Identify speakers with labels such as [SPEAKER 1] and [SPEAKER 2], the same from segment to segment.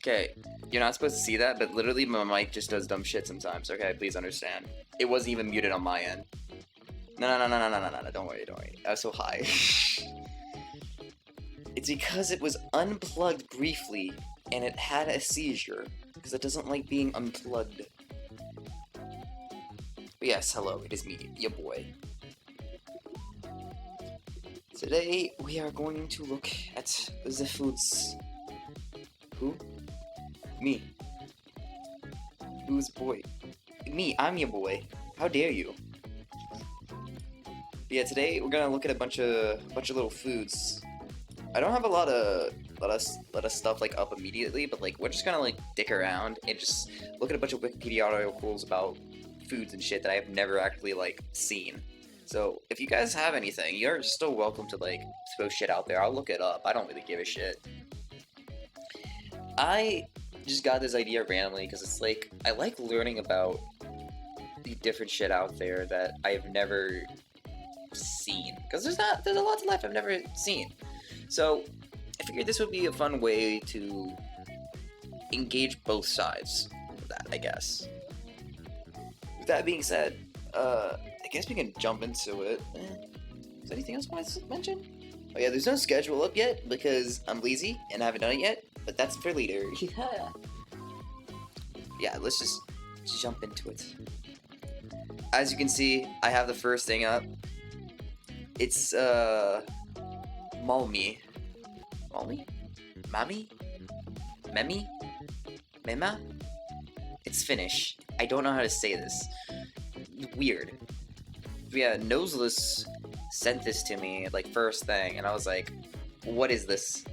[SPEAKER 1] Okay, you're not supposed to see that, but literally my mic just does dumb shit sometimes, okay? Please understand. It wasn't even muted on my end. No, don't worry. I was so high. It's because it was unplugged briefly, and it had a seizure, because it doesn't like being unplugged. But yes, hello, it is me, your boy. Today, we are going to look at the foods. Who? Me. Who's boy? Me, I'm your boy. How dare you? But yeah, today we're gonna look at a bunch of little foods. I don't have a lot of stuff like up immediately, but like we're just gonna like dick around and just look at a bunch of Wikipedia articles about foods and shit that I have never actually like seen. So if you guys have anything, you're still welcome to like throw shit out there. I'll look it up. I don't really give a shit. I just got this idea randomly because it's like I like learning about the different shit out there that I've never seen, because there's a lot to life I've never seen. So I figured this would be a fun way to engage both sides of that, I guess. With that being said, I guess we can jump into it. Is there anything else I want to mention? Oh yeah, there's no schedule up yet because I'm lazy and I haven't done it yet, but that's for later. Yeah, let's just jump into it. As you can see, I have the first thing up. It's Malmi. Malmi? Mami? Memi? Mema? It's Finnish. I don't know how to say this. Weird. But yeah, Noseless sent this to me like first thing, and I was like, what is this?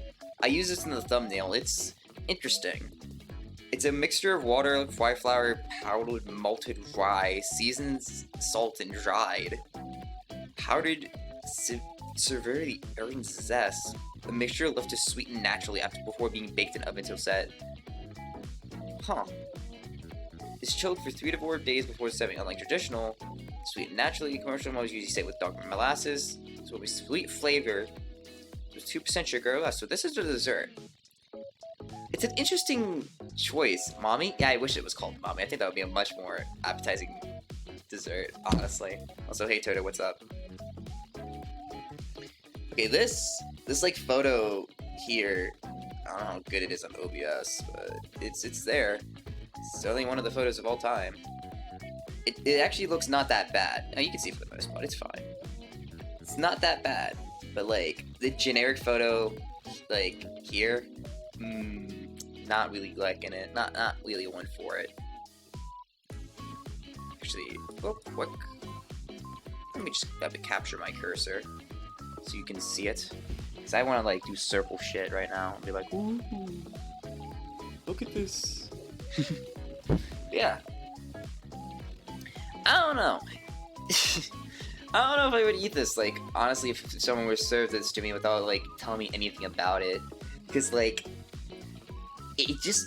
[SPEAKER 1] I use this in the thumbnail. It's interesting. It's a mixture of water, rye flour, powdered malted rye, seasoned salt, and dried. Powdered severely earned zest. The mixture left to sweeten naturally before being baked in oven until set. Huh. It's chilled for 3 to 4 days before serving. Unlike traditional, sweetened naturally, commercial models usually stay with dark molasses, so with sweet flavor, with 2% sugar or less. So this is the dessert. It's an interesting choice, Mommy. Yeah, I wish it was called Mommy. I think that would be a much more appetizing dessert, honestly. Also, hey Toto, what's up? Okay, this like photo here, I don't know how good it is on OBS, but it's there. It's only one of the photos of all time. It actually looks not that bad. Now you can see for the most part, it's fine. It's not that bad, but like the generic photo, like here, not really liking it. Not really one for it. Actually, real quick, let me just capture my cursor so you can see it. Cause I want to like do circle shit right now and be like, ooh, look at this. Yeah. I don't know. I don't know if I would eat this. Like, honestly, if someone were to serve this to me without like telling me anything about it, because like, it's just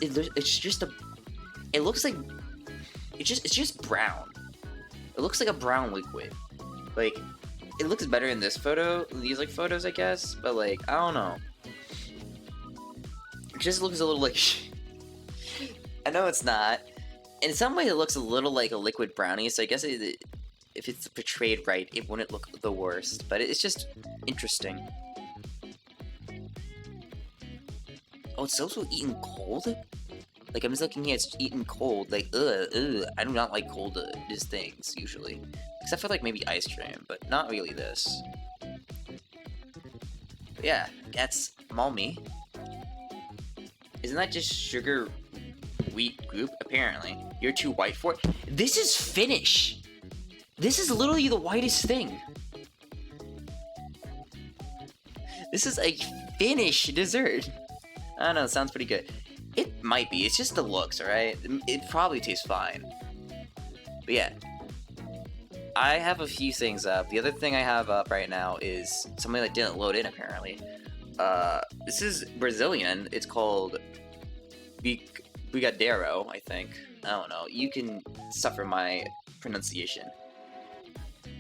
[SPEAKER 1] brown. It looks like a brown liquid. Like, it looks better in this photo, these like photos, I guess, but like, I don't know. It just looks a little like. I know it's not. In some way, it looks a little like a liquid brownie, so I guess if it's portrayed right, it wouldn't look the worst. But it's just interesting. Oh, it's also eaten cold? Like, I'm just looking here, it's eaten cold. Like, I do not like cold these things, usually. Except for, like, maybe ice cream, but not really this. But yeah, that's Malmi. Isn't that just sugar wheat group? Apparently. You're too white for it. This is Finnish! This is literally the whitest thing. This is a Finnish dessert. I don't know, it sounds pretty good. It might be, it's just the looks, alright? It probably tastes fine. But yeah. I have a few things up. The other thing I have up right now is something that didn't load in, apparently. This is Brazilian. It's called Brigadeiro, I think. I don't know. You can suffer my pronunciation.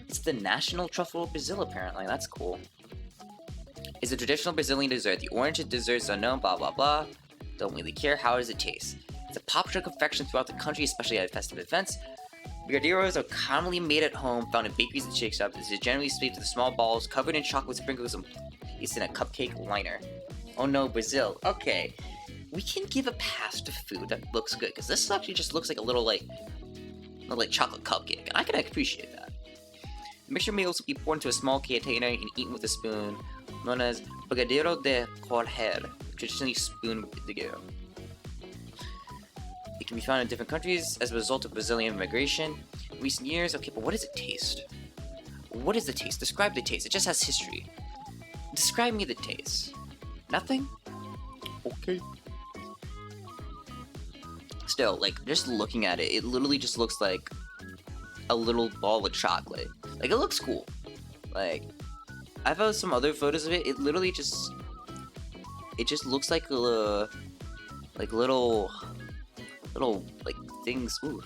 [SPEAKER 1] It's the national truffle of Brazil, apparently. That's cool. It's a traditional Brazilian dessert. The orange desserts are known, blah, blah, blah. Don't really care. How does it taste? It's a popular confection throughout the country, especially at festive events. Brigadeiros are commonly made at home, found in bakeries and shake shops. It is generally sweet with small balls covered in chocolate sprinkles and placed in a cupcake liner. Oh no, Brazil. Okay, we can give a pass to food that looks good, because this actually just looks like a little like chocolate cupcake, and I can appreciate that. The mixture may also be poured into a small container and eaten with a spoon, known as brigadeiro de correr, traditionally spoon brigadeiro. It can be found in different countries as a result of Brazilian migration in recent years. Okay, but what does it taste? What is the taste? Describe the taste. It just has history. Describe me the taste. Nothing? Okay. Still, like, just looking at it, it literally just looks like a little ball of chocolate. Like, it looks cool. Like, I've had some other photos of it. It literally just... It just looks like a... Like, little, like, things... Ooh.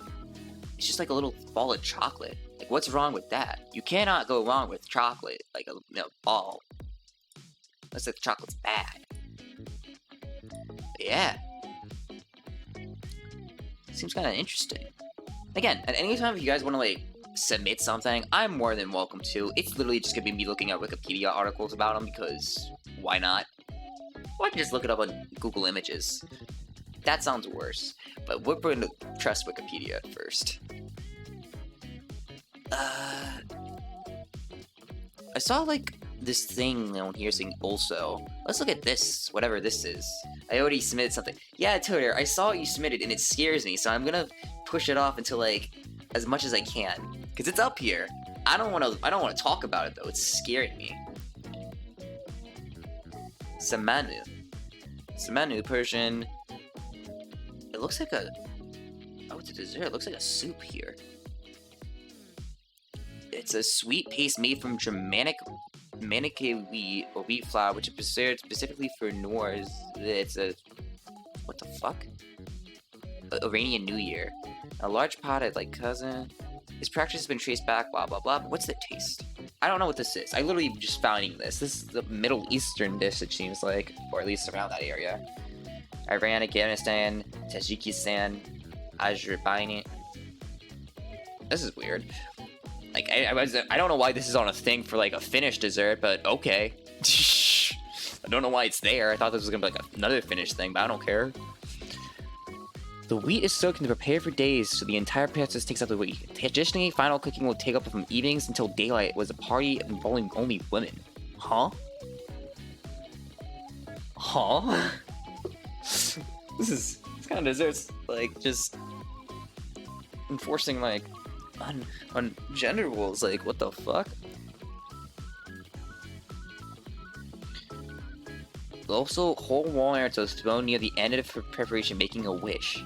[SPEAKER 1] It's just like a little ball of chocolate. Like, what's wrong with that? You cannot go wrong with chocolate. Like, a ball. Looks like the chocolate's bad. But yeah. Seems kind of interesting. Again, at any time if you guys want to, like, submit something, I'm more than welcome to. It's literally just gonna be me looking at Wikipedia articles about them, because why not? Or I can just look it up on Google Images. That sounds worse. But we're going to trust Wikipedia at first. I saw, like, this thing on here saying also. Let's look at this, whatever this is. I already submitted something. Yeah, Twitter, I saw what you submitted and it scares me, so I'm gonna push it off until, like, as much as I can. Because it's up here. I don't wanna talk about it though, it's scaring me. Samanu. Samanu, Persian. It looks like a... Oh, it's a dessert. It looks like a soup here. It's a sweet paste made from Germanic wheat or wheat flour, which is prepared specifically for Noors. It's a... What the fuck? Iranian New Year. A large pot of, like, cousin. His practice has been traced back, blah, blah, blah. But what's the taste? I don't know what this is. I literally just finding this. This is the Middle Eastern dish, it seems like. Or at least around that area. Iran, Afghanistan, Tajikistan, Azerbaijan. This is weird. Like, I don't know why this is on a thing for, like, a Finnish dessert, but okay. I don't know why it's there. I thought this was gonna be, like, another Finnish thing, but I don't care. The wheat is soaked and prepared for days, so the entire process takes up the week. Traditionally, final cooking will take up from evenings until daylight. It was a party involving only women. Huh? Huh? This kind of desserts, like, just enforcing, like, on gender rules. Like, what the fuck? Also, whole walnuts are thrown near the end of the preparation, making a wish.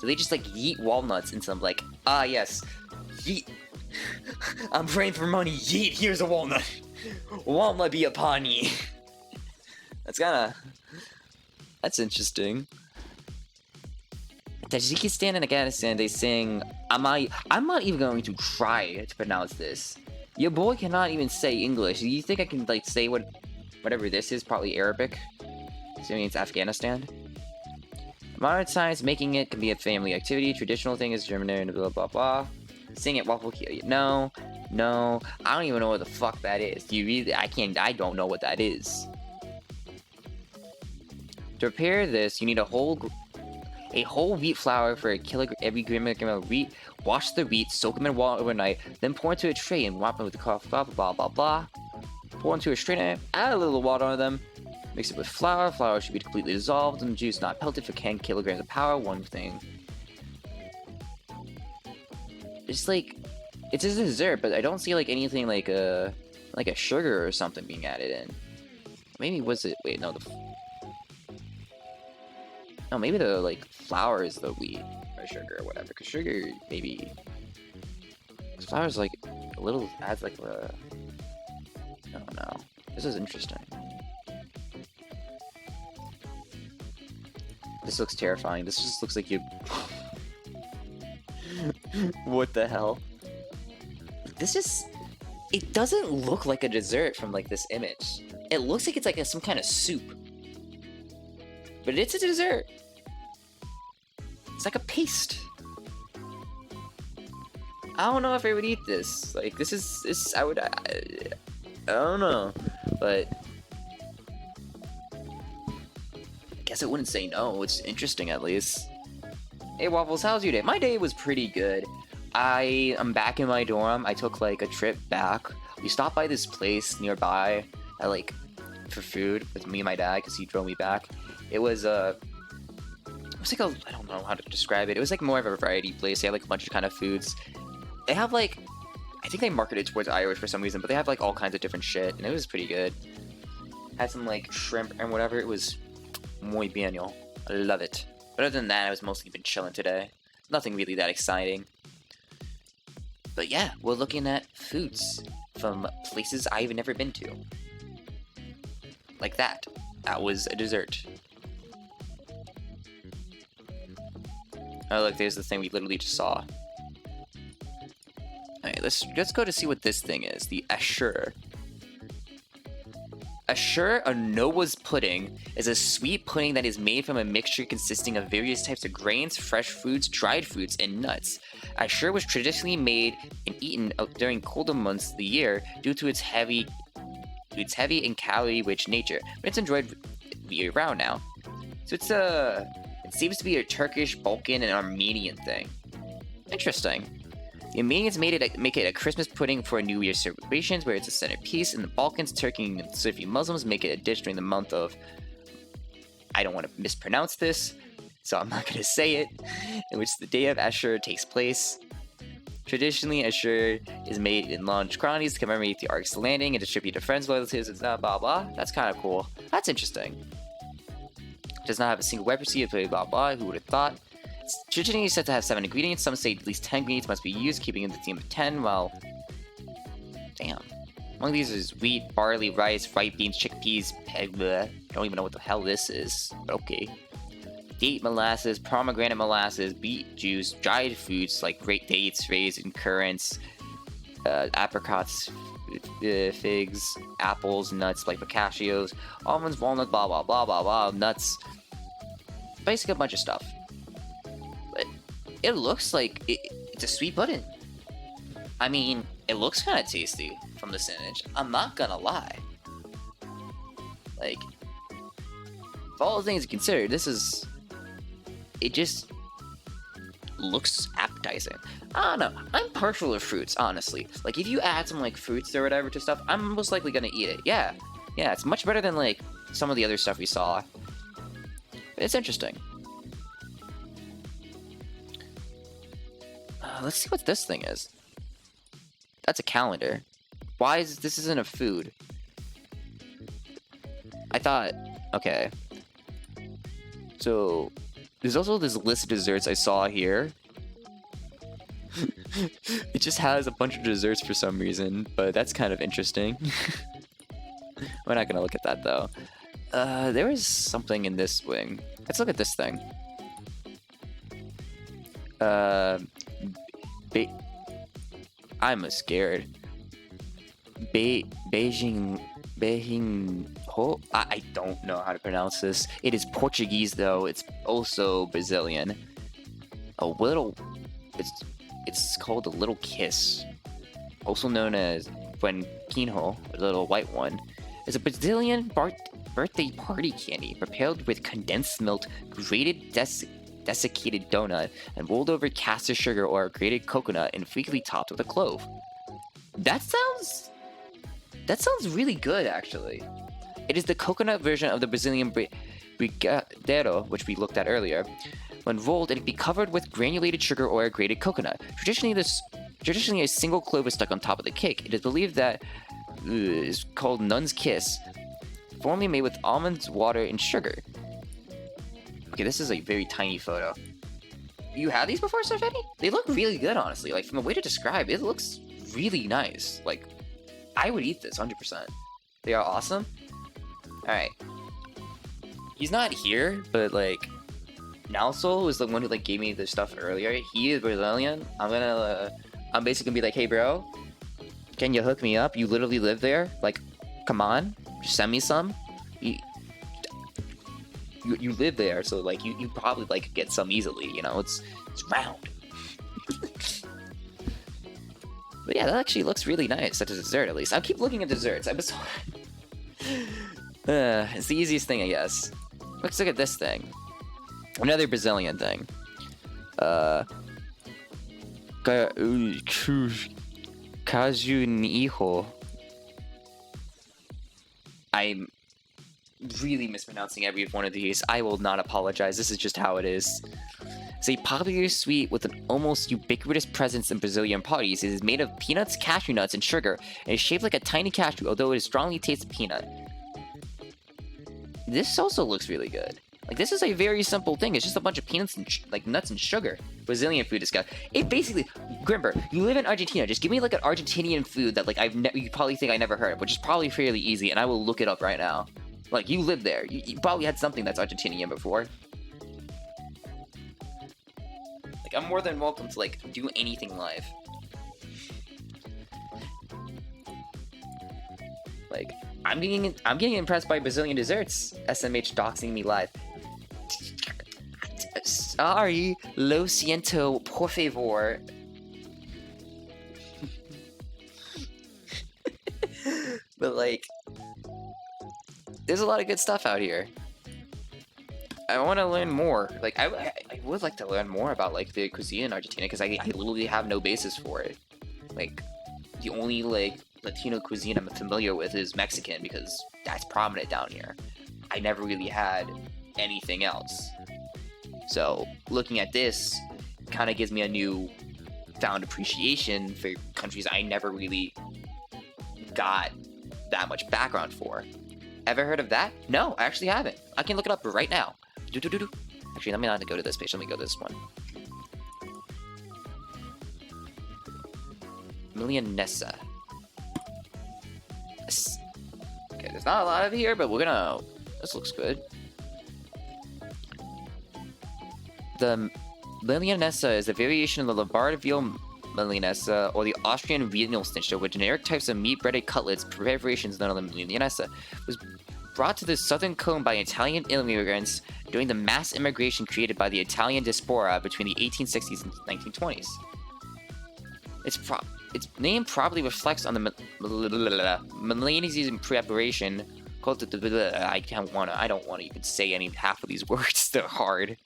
[SPEAKER 1] So they just, like, yeet walnuts into them, like, ah, yes, yeet. I'm praying for money, yeet, here's a walnut. Walnut be upon ye. That's interesting. Tajikistan and Afghanistan, they sing, I'm not even going to try to pronounce this. Your boy cannot even say English. Do you think I can, like, say whatever this is? Probably Arabic. Assuming it's Afghanistan. Modern science, making it can be a family activity. Traditional thing is German and blah blah blah. Sing it waffle kill you. No. I don't even know what the fuck that is. Do you really? I don't know what that is. To prepare this, you need a whole wheat flour for every gram of wheat. Wash the wheat, soak them in water overnight, then pour into a tray and wrap them with the coffee, blah blah blah blah. Pour into a strainer, add a little water on them. Mix it with flour. Flour should be completely dissolved and juice not pelted for 10 kilograms of power. One thing. It's like, it's a dessert, but I don't see, like, anything like a sugar or something being added in. Maybe was it? Wait, no. No, maybe the, like, flour is the wheat or sugar or whatever. Cause sugar maybe. Cause flour's like a little adds like a. I don't know. This is interesting. This looks terrifying. This just looks like you... What the hell? This is... It doesn't look like a dessert from, like, this image. It looks like it's like some kind of soup. but it's a dessert. It's like a paste. I don't know if I would eat this. Like, this I don't know, but I guess I wouldn't say no. It's interesting at least. Hey Waffles, how's your day? My day was pretty good. I'm back in my dorm. I took like a trip back. We stopped by this place nearby, for food with me and my dad because he drove me back. It was like I don't know how to describe it. It was like more of a variety place. They had like a bunch of kind of foods. They have like, I think they marketed towards Irish for some reason, but they have like all kinds of different shit, and it was pretty good. Had some like shrimp and whatever. It was muy bien, yo. I love it. But other than that, I was mostly been chilling today. Nothing really that exciting. But yeah, we're looking at foods from places I've never been to. Like that. That was a dessert. Oh look, there's the thing we literally just saw. Alright, let's go to see what this thing is. The Ashur. Ashur, a Noah's pudding, is a sweet pudding that is made from a mixture consisting of various types of grains, fresh foods, dried fruits, and nuts. Ashur was traditionally made and eaten during colder months of the year due to its heavy and calorie-rich nature, but it's enjoyed year-round now. So it seems to be a Turkish, Balkan, and Armenian thing. Interesting. The Armenians make it a Christmas pudding for New Year's celebrations, where it's a centerpiece. In the Balkans, Turkey and Sufi Muslims make it a dish during the month of, I don't want to mispronounce this, so I'm not going to say it, in which the day of Ashur takes place. Traditionally, Ashur is made in large quantities to commemorate the Ark's landing and distribute to friends, relatives, and blah blah blah. That's kind of cool. That's interesting. Does not have a single recipe, blah blah blah. Who would have thought? It's traditionally said to have 7 ingredients. Some say at least 10 ingredients must be used, keeping in the theme of 10. Well, damn. Among these is wheat, barley, rice, ripe beans, chickpeas, I don't even know what the hell this is, but okay. Date molasses, pomegranate molasses, beet juice, dried fruits like great dates, raisins, currants, apricots, figs, apples, nuts like pistachios, almonds, walnuts, blah blah blah blah blah, nuts. Basically a bunch of stuff. But it looks like it's a sweet pudding. I mean, it looks kind of tasty from this image. I'm not gonna lie. Like, for all the things considered, it just looks appetizing. I don't know. I'm partial to fruits, honestly. Like, if you add some, like, fruits or whatever to stuff, I'm most likely gonna eat it. Yeah. Yeah, it's much better than, like, some of the other stuff we saw. It's interesting. Let's see what this thing is. That's a calendar. Why is this isn't a food? I thought, okay. So, there's also this list of desserts I saw here. It just has a bunch of desserts for some reason, but that's kind of interesting. We're not gonna look at that though. There is something in this wing. Let's look at this thing. I'm scared. Beijing Ho? I don't know how to pronounce this. It is Portuguese though. It's also Brazilian. It's called a little kiss, also known as Quenquinho, a little white one. It's a Brazilian birthday party candy prepared with condensed milk, grated desiccated donut, and rolled over caster sugar or grated coconut, and frequently topped with a clove. That sounds really good, actually. It is the coconut version of the Brazilian brigadeiro, which we looked at earlier. When rolled, it would be covered with granulated sugar or grated coconut. Traditionally, a single clove is stuck on top of the cake. It is believed that is called Nun's Kiss, formerly made with almonds, water, and sugar. Okay, this is a very tiny photo. You had these before, Servetti? They look really good, honestly. Like, from the way to describe it, looks really nice. Like, I would eat this 100%. They are awesome. Alright. He's not here, but, like, Nalso was the one who, like, gave me the stuff earlier. He is Brazilian. I'm basically gonna be like, hey, bro, can you hook me up? You literally live there. Like, come on. Just send me some. you live there, so like you probably like get some easily. You know, it's round. But yeah, that actually looks really nice at a dessert, at least. I'll keep looking at desserts. It's the easiest thing, I guess. Let's look at this thing. Another Brazilian thing. Caju Niho. I'm really mispronouncing every one of these. I will not apologize. This is just how it is. It's a popular sweet with an almost ubiquitous presence in Brazilian parties. It is made of peanuts, cashew nuts, and sugar, and is shaped like a tiny cashew, although it is strongly tastes peanut. This also looks really good. Like, this is a very simple thing. It's just a bunch of peanuts and like nuts and sugar. Brazilian food discuss. It basically, Grimber, you live in Argentina. Just give me like an Argentinian food that like you probably think I never heard of, which is probably fairly easy, and I will look it up right now. Like, you live there. You probably had something that's Argentinian before. Like, I'm more than welcome to like do anything live. Like, I'm getting impressed by Brazilian desserts. SMH doxing me live. Sorry, lo siento, por favor. But like, there's a lot of good stuff out here. I want to learn more. Like, I would like to learn more about like the cuisine in Argentina, because I literally have no basis for it. Like, the only like Latino cuisine I'm familiar with is Mexican, because that's prominent down here. I never really had anything else. So looking at this kind of gives me a new found appreciation for countries I never really got that much background for. Ever heard of that? No, I actually haven't. I can look it up right now. Actually, let me not go to this page. Let me go to this one. Milanesa. Okay, there's not a lot of here, but we're gonna... This looks good. The Milanesa is a variation of the Lombard veal Milanesa or the Austrian Wienerschnitzel, with generic types of meat-breaded cutlets, preparations known as the Milanesa. It was brought to the southern cone by Italian immigrants during the mass immigration created by the Italian diaspora between the 1860s and 1920s. Its name probably reflects on the Milanese preparation called I don't want to even say any half of these words. They're hard.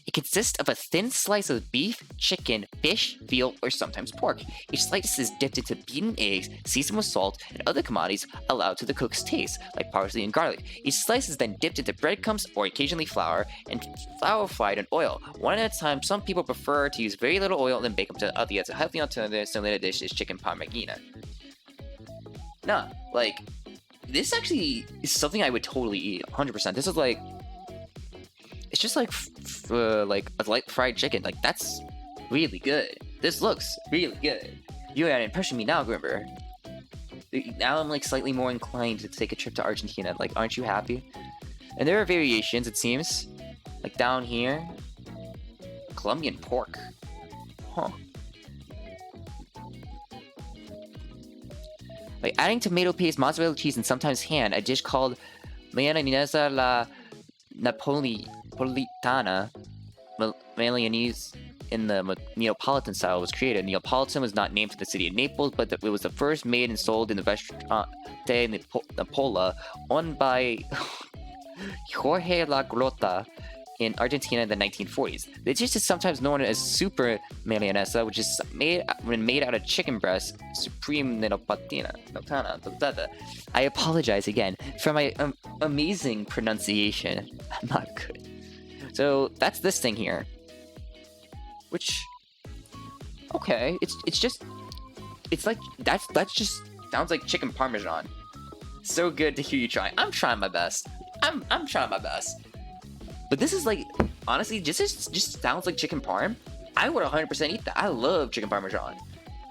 [SPEAKER 1] It consists of a thin slice of beef, chicken, fish, veal, or sometimes pork. Each slice is dipped into beaten eggs, seasoned with salt, and other commodities allowed to the cook's taste, like parsley and garlic. Each slice is then dipped into breadcrumbs or occasionally flour, and flour fried in oil. One at a time, some people prefer to use very little oil and then bake them to other. A healthy alternative similar dish is chicken parmigiana. Nah, like, this actually is something I would totally eat, 100%. This is like... It's just like a light fried chicken. Like, that's really good. This looks really good. You're impressing me now, Grimber. Now I'm like slightly more inclined to take a trip to Argentina. Like, aren't you happy? And there are variations, it seems. Like down here, Colombian pork. Huh. By adding tomato paste, mozzarella cheese, and sometimes ham, a dish called Milanesa la Napolitana, Milanese in the Neapolitan style, was created. Neapolitan was not named for the city of Naples, but it was the first made and sold in the restaurant de Napola, owned by Jorge La Grota in Argentina in the 1940s. The dish is sometimes known as Super Milanesa, which is made out of chicken breast, Supreme Neapolitana. I apologize again for my amazing pronunciation. I'm not good. So that's this thing here. Which, okay, it's like that's just sounds like chicken parmesan. So good to hear you try. I'm trying my best. I'm trying my best. But this is like, honestly, just sounds like chicken parm. I would 100% eat that. I love chicken parmesan.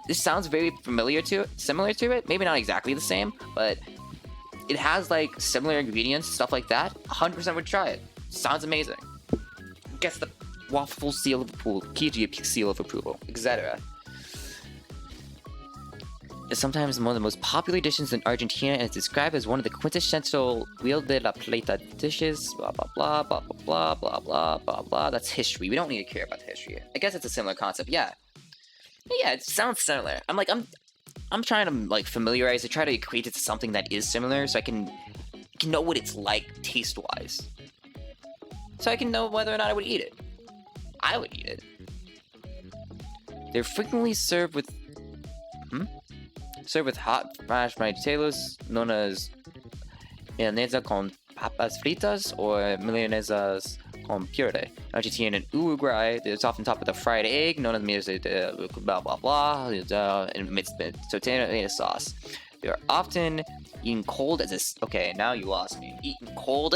[SPEAKER 1] This sounds very similar to it. Maybe not exactly the same, but it has like similar ingredients, stuff like that. 100% would try it. Sounds amazing. Gets the waffle seal of approval, PG seal of approval, etc. is sometimes one of the most popular dishes in Argentina and is described as one of the quintessential Wheel de la Plata dishes. Blah blah blah blah blah blah blah blah blah. That's history. We don't need to care about the history. I guess it's a similar concept. Yeah, yeah. It sounds similar. I'm trying to like familiarize it, try to equate it to something that is similar, so I can know what it's like taste wise. So I can know whether or not I would eat it. I would eat it. They're frequently served with hot mashed potatoes known as milanesa con papas fritas or milanesas con puré. Argentina and Uruguay, it's often topped with a fried egg known as blah blah blah and mixed with tortilla sauce. They are often eaten cold as a okay. Now you lost me. Eaten cold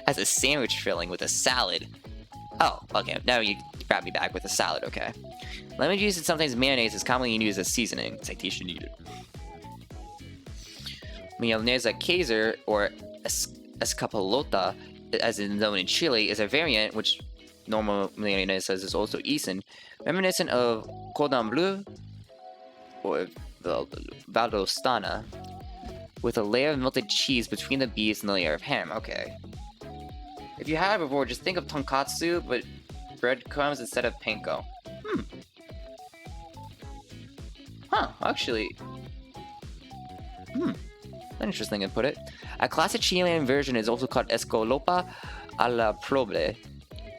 [SPEAKER 1] as a sandwich filling with a salad. Oh, okay. Now you brought me back with a salad. Okay. Lemon juice and sometimes mayonnaise is commonly used as seasoning. Citation needed. Milanesa Kaiser or escapolota, as is known in Chile, is a variant which normal milanesa is also eaten, reminiscent of cordon bleu or valdostana, with a layer of melted cheese between the beef and the layer of ham. Okay. If you had it before, just think of tonkatsu, but breadcrumbs instead of panko. Huh, actually. An interesting way to put it. A classic Chilean version is also called escalopa a la pobre,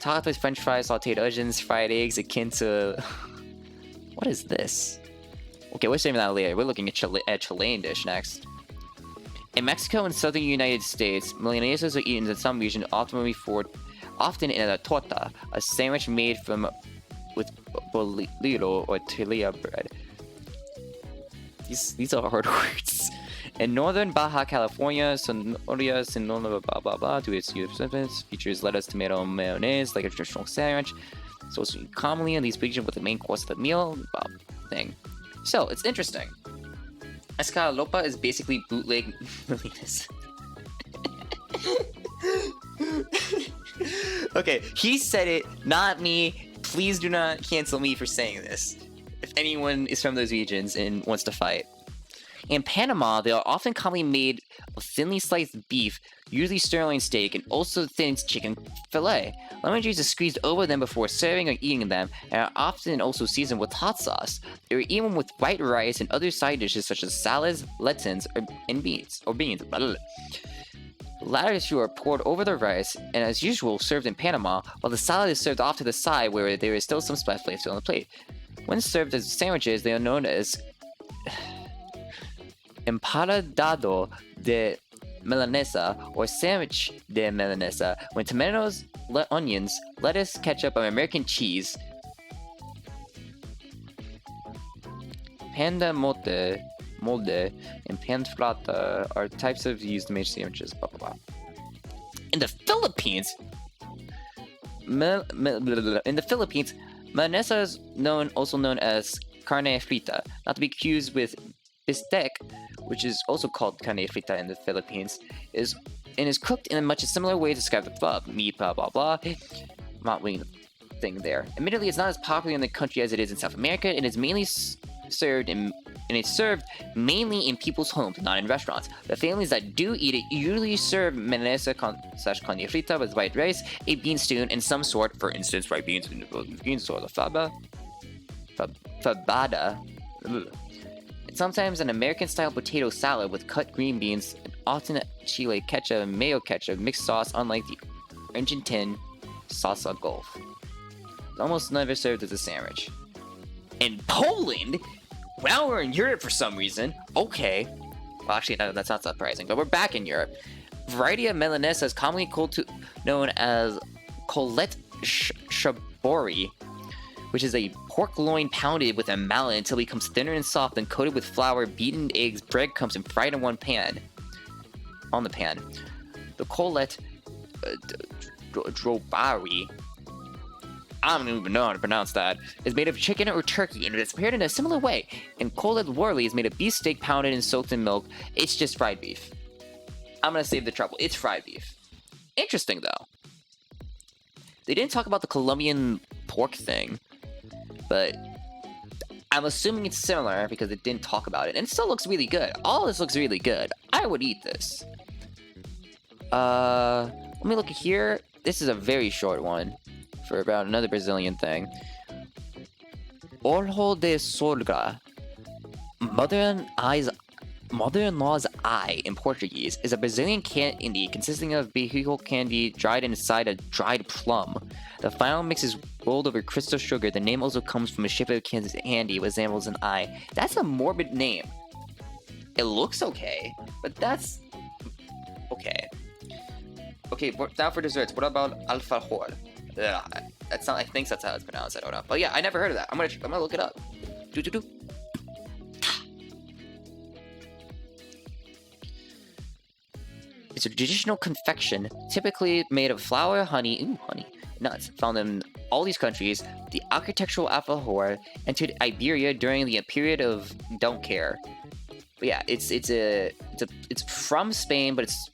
[SPEAKER 1] topped with french fries, sauteed onions, fried eggs, akin to... What is this? Okay, we're saving that later. We're looking at a Chilean dish next. In Mexico and southern United States, milanesas are eaten in some regions, often in a torta, a sandwich made with bolillo or tortilla bread. These are hard words. In northern Baja California, Sonora, Sinaloa, blah blah blah, to its use features lettuce, tomato, and mayonnaise like a traditional sandwich. So it's commonly in these regions with the main course of the meal thing. So it's interesting. Escalopa is basically bootleg milanesas. Okay, he said it, not me. Please do not cancel me for saying this. If anyone is from those regions and wants to fight. In Panama, they are often commonly made of thinly sliced beef, usually sirloin steak, and also thin chicken fillet. Lemon juice is squeezed over them before serving or eating them, and are often also seasoned with hot sauce. They are eaten with white rice and other side dishes such as salads, lentils, and beans. The latter two are poured over the rice, and as usual, served in Panama, while the salad is served off to the side where there is still some spice left on the plate. When served as sandwiches, they are known as empanado de milanesa or sandwich de milanesa, when tomatoes, onions, lettuce, ketchup, and American cheese. Panda molde, and panflata are types of used to make sandwiches. Blah blah blah. In the Philippines, milanesa is also known as carne frita, not to be confused with bistec, which is also called carne frita in the Philippines, is cooked in a much similar way described above. Meat, blah blah blah. I'm not reading the thing there. Admittedly, it's not as popular in the country as it is in South America, and is mainly served mainly in people's homes, not in restaurants. The families that do eat it usually serve milanesa / carne frita with white rice, a bean stew, and some sort, for instance, white beans or the fabada. It's sometimes an American-style potato salad with cut green beans, and often chile ketchup and mayo ketchup mixed sauce, unlike the Argentine salsa golf. It's almost never served as a sandwich. In Poland, now we're in Europe for some reason. Okay. Well, actually, no, that's not surprising, but we're back in Europe. Variety of milanesa is commonly known as colette shabori, which is a pork loin pounded with a mallet until it becomes thinner and soft, then coated with flour, beaten eggs, breadcrumbs, and fried in one pan. On the pan. The colette drobari, I don't even know how to pronounce that, is made of chicken or turkey, and it's prepared in a similar way. And colette warli is made of beef steak pounded and soaked in milk. It's just fried beef. I'm gonna save the trouble. It's fried beef. Interesting, though. They didn't talk about the Colombian pork thing, but I'm assuming it's similar because it didn't talk about it, and it still looks really good. All this looks really good. I would eat this. Let me look here. This is a very short one for about another Brazilian thing. Olho de sogra. Mother-in-law's eye in Portuguese is a Brazilian candy consisting of vehicle candy dried inside a dried plum. The final mix is rolled over crystal sugar. The name also comes from a shape of candy with resembles an eye. That's a morbid name. It looks okay, but that's okay. Okay, now for desserts. What about alfajor? That's not. I think that's how it's pronounced. I don't know. But yeah, I never heard of that. I'm gonna look it up. It's a traditional confection, typically made of flour, honey, nuts, found in all these countries. The architectural alfajor entered Iberia during the period of don't care. But yeah, it's from Spain, but it's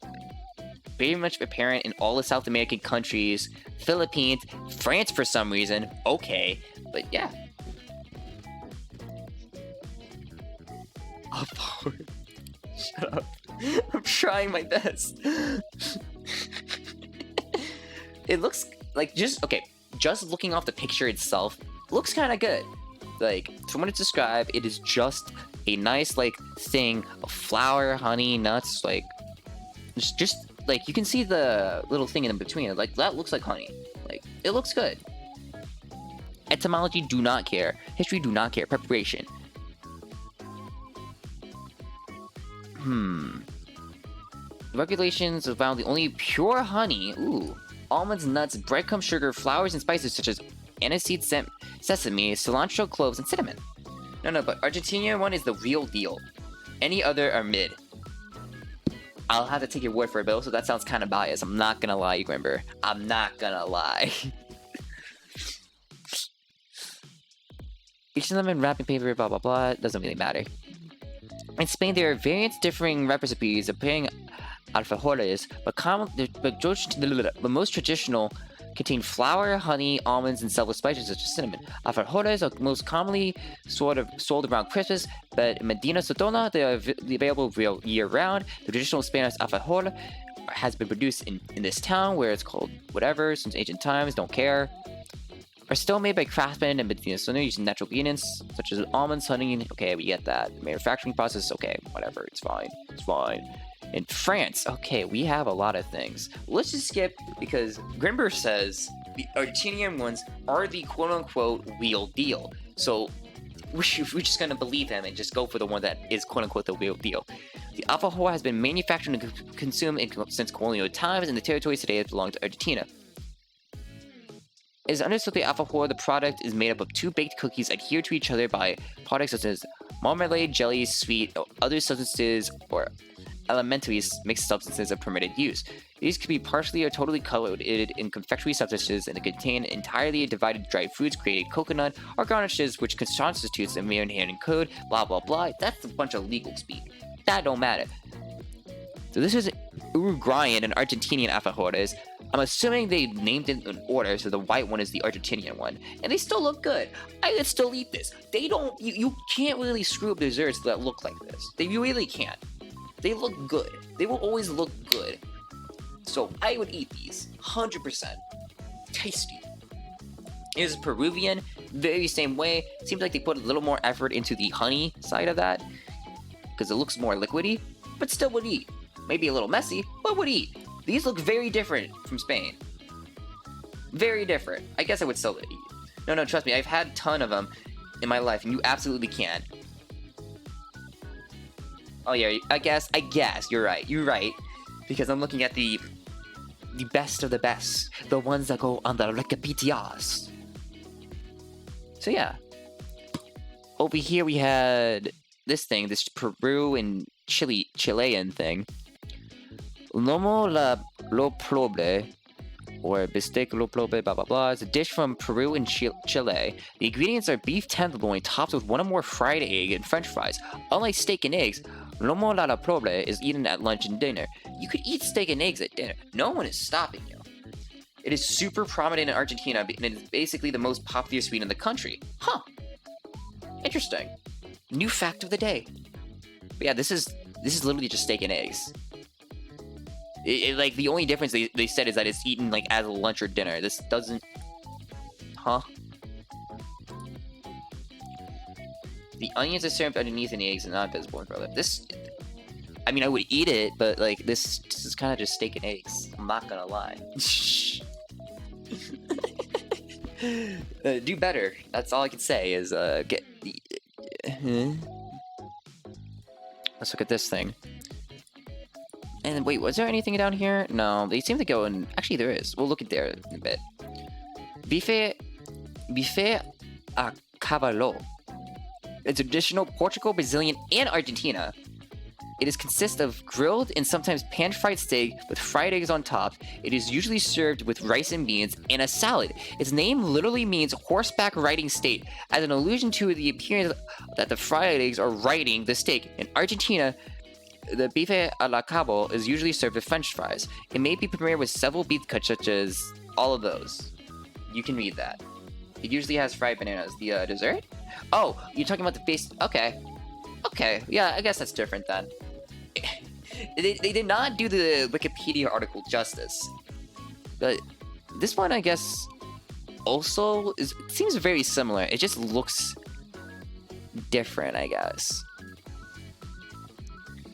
[SPEAKER 1] very much apparent in all the South American countries, Philippines, France for some reason. Okay, but yeah. Shut up. I'm trying my best. It looks like just looking off the picture itself, looks kind of good. Like, from what it's described, it is just a nice, like, thing of flour, honey, nuts, like, just like, you can see the little thing in between it. Like, that looks like honey. Like, it looks good. Etymology, do not care. History, do not care. Preparation. Regulations around the only pure honey. Ooh. Almonds, nuts, breadcrumb, sugar, flowers, and spices such as aniseed, sesame, cilantro, cloves, and cinnamon. No, but Argentinian one is the real deal. Any other are mid. I'll have to take your word for it, Bill, so that sounds kind of biased. I'm not gonna lie, Grimber. I'm not gonna lie. Each of them in wrapping paper, blah blah blah. It doesn't really matter. In Spain, there are variants differing recipes appearing alfajores, but most traditional contain flour, honey, almonds, and several spices such as cinnamon. Alfajores are most commonly sold around Christmas, but in Medina Sotona, they are available year-round. The traditional Spanish alfajor has been produced in this town, where it's called whatever since ancient times, don't care. Are still made by craftsmen in Medina Sotona using natural ingredients such as almonds, honey. Okay, we get that. Manufacturing process, okay, whatever, it's fine. In France, okay, we have a lot of things. Let's just skip, because Grimber says the Argentinian ones are the quote-unquote real deal. So we're just gonna believe him and just go for the one that is quote-unquote the real deal. The alfajor has been manufactured and consumed since colonial times, and the territories today belong to Argentina. It is understood the alfajor, the product, is made up of two baked cookies adhered to each other by products such as marmalade, jelly, sweet, or other substances, or elementary mixed substances of permitted use. These could be partially or totally coated in confectionery substances and contain entirely divided dried fruits, created coconut, or garnishes, which constitutes a marinade code, blah blah blah. That's a bunch of legal speak. That don't matter. So this is Uruguayan and Argentinian alfajores. I'm assuming they named it in order, so the white one is the Argentinian one. And they still look good. I could still eat this. They don't, you can't really screw up desserts that look like this. You really can't. They look good. They will always look good. So I would eat these, 100%. Tasty. It is Peruvian, very same way. Seems like they put a little more effort into the honey side of that, because it looks more liquidy, but still would eat. Maybe a little messy, but would eat. These look very different from Spain. Very different. I guess I would still eat. No, trust me, I've had a ton of them in my life, and you absolutely can. Oh yeah, I guess, you're right. Because I'm looking at the best of the best. The ones that go on the Wikipedias. So yeah. Over here we had this Peru and Chilean thing. Lomo lo pobre, or bistec lo pobre, blah blah blah, is a dish from Peru and Chile. The ingredients are beef tenderloin topped with one or more fried egg and french fries. Unlike steak and eggs, lomo la pobre is eaten at lunch and dinner. You could eat steak and eggs at dinner. No one is stopping you. It is super prominent in Argentina, and it is basically the most popular sweet in the country. Huh. Interesting. New fact of the day. But yeah, this is literally just steak and eggs. Like, the only difference they said is that it's eaten, like, as a lunch or dinner. This doesn't... Huh? The onions are served underneath and the eggs are not visible in front of this... I mean, I would eat it, but, like, this is kind of just steak and eggs. I'm not gonna lie. Do better. That's all I can say is, get... Let's look at this thing. And wait, was there anything down here? No, they seem to go in... Actually, there is. We'll look at there in a bit. Bife a cavalo. It's traditional Portugal, Brazilian, and Argentina. It consists of grilled and sometimes pan-fried steak with fried eggs on top. It is usually served with rice and beans and a salad. Its name literally means horseback riding steak, as an allusion to the appearance that the fried eggs are riding the steak. In Argentina, the bife a la cabo is usually served with French fries. It may be prepared with several beef cuts, such as all of those. You can read that. It usually has fried bananas. The dessert? Oh, you're talking about the base... Okay. Okay, yeah, I guess that's different then. They did not do the Wikipedia article justice. But this one, I guess, also seems very similar. It just looks different, I guess.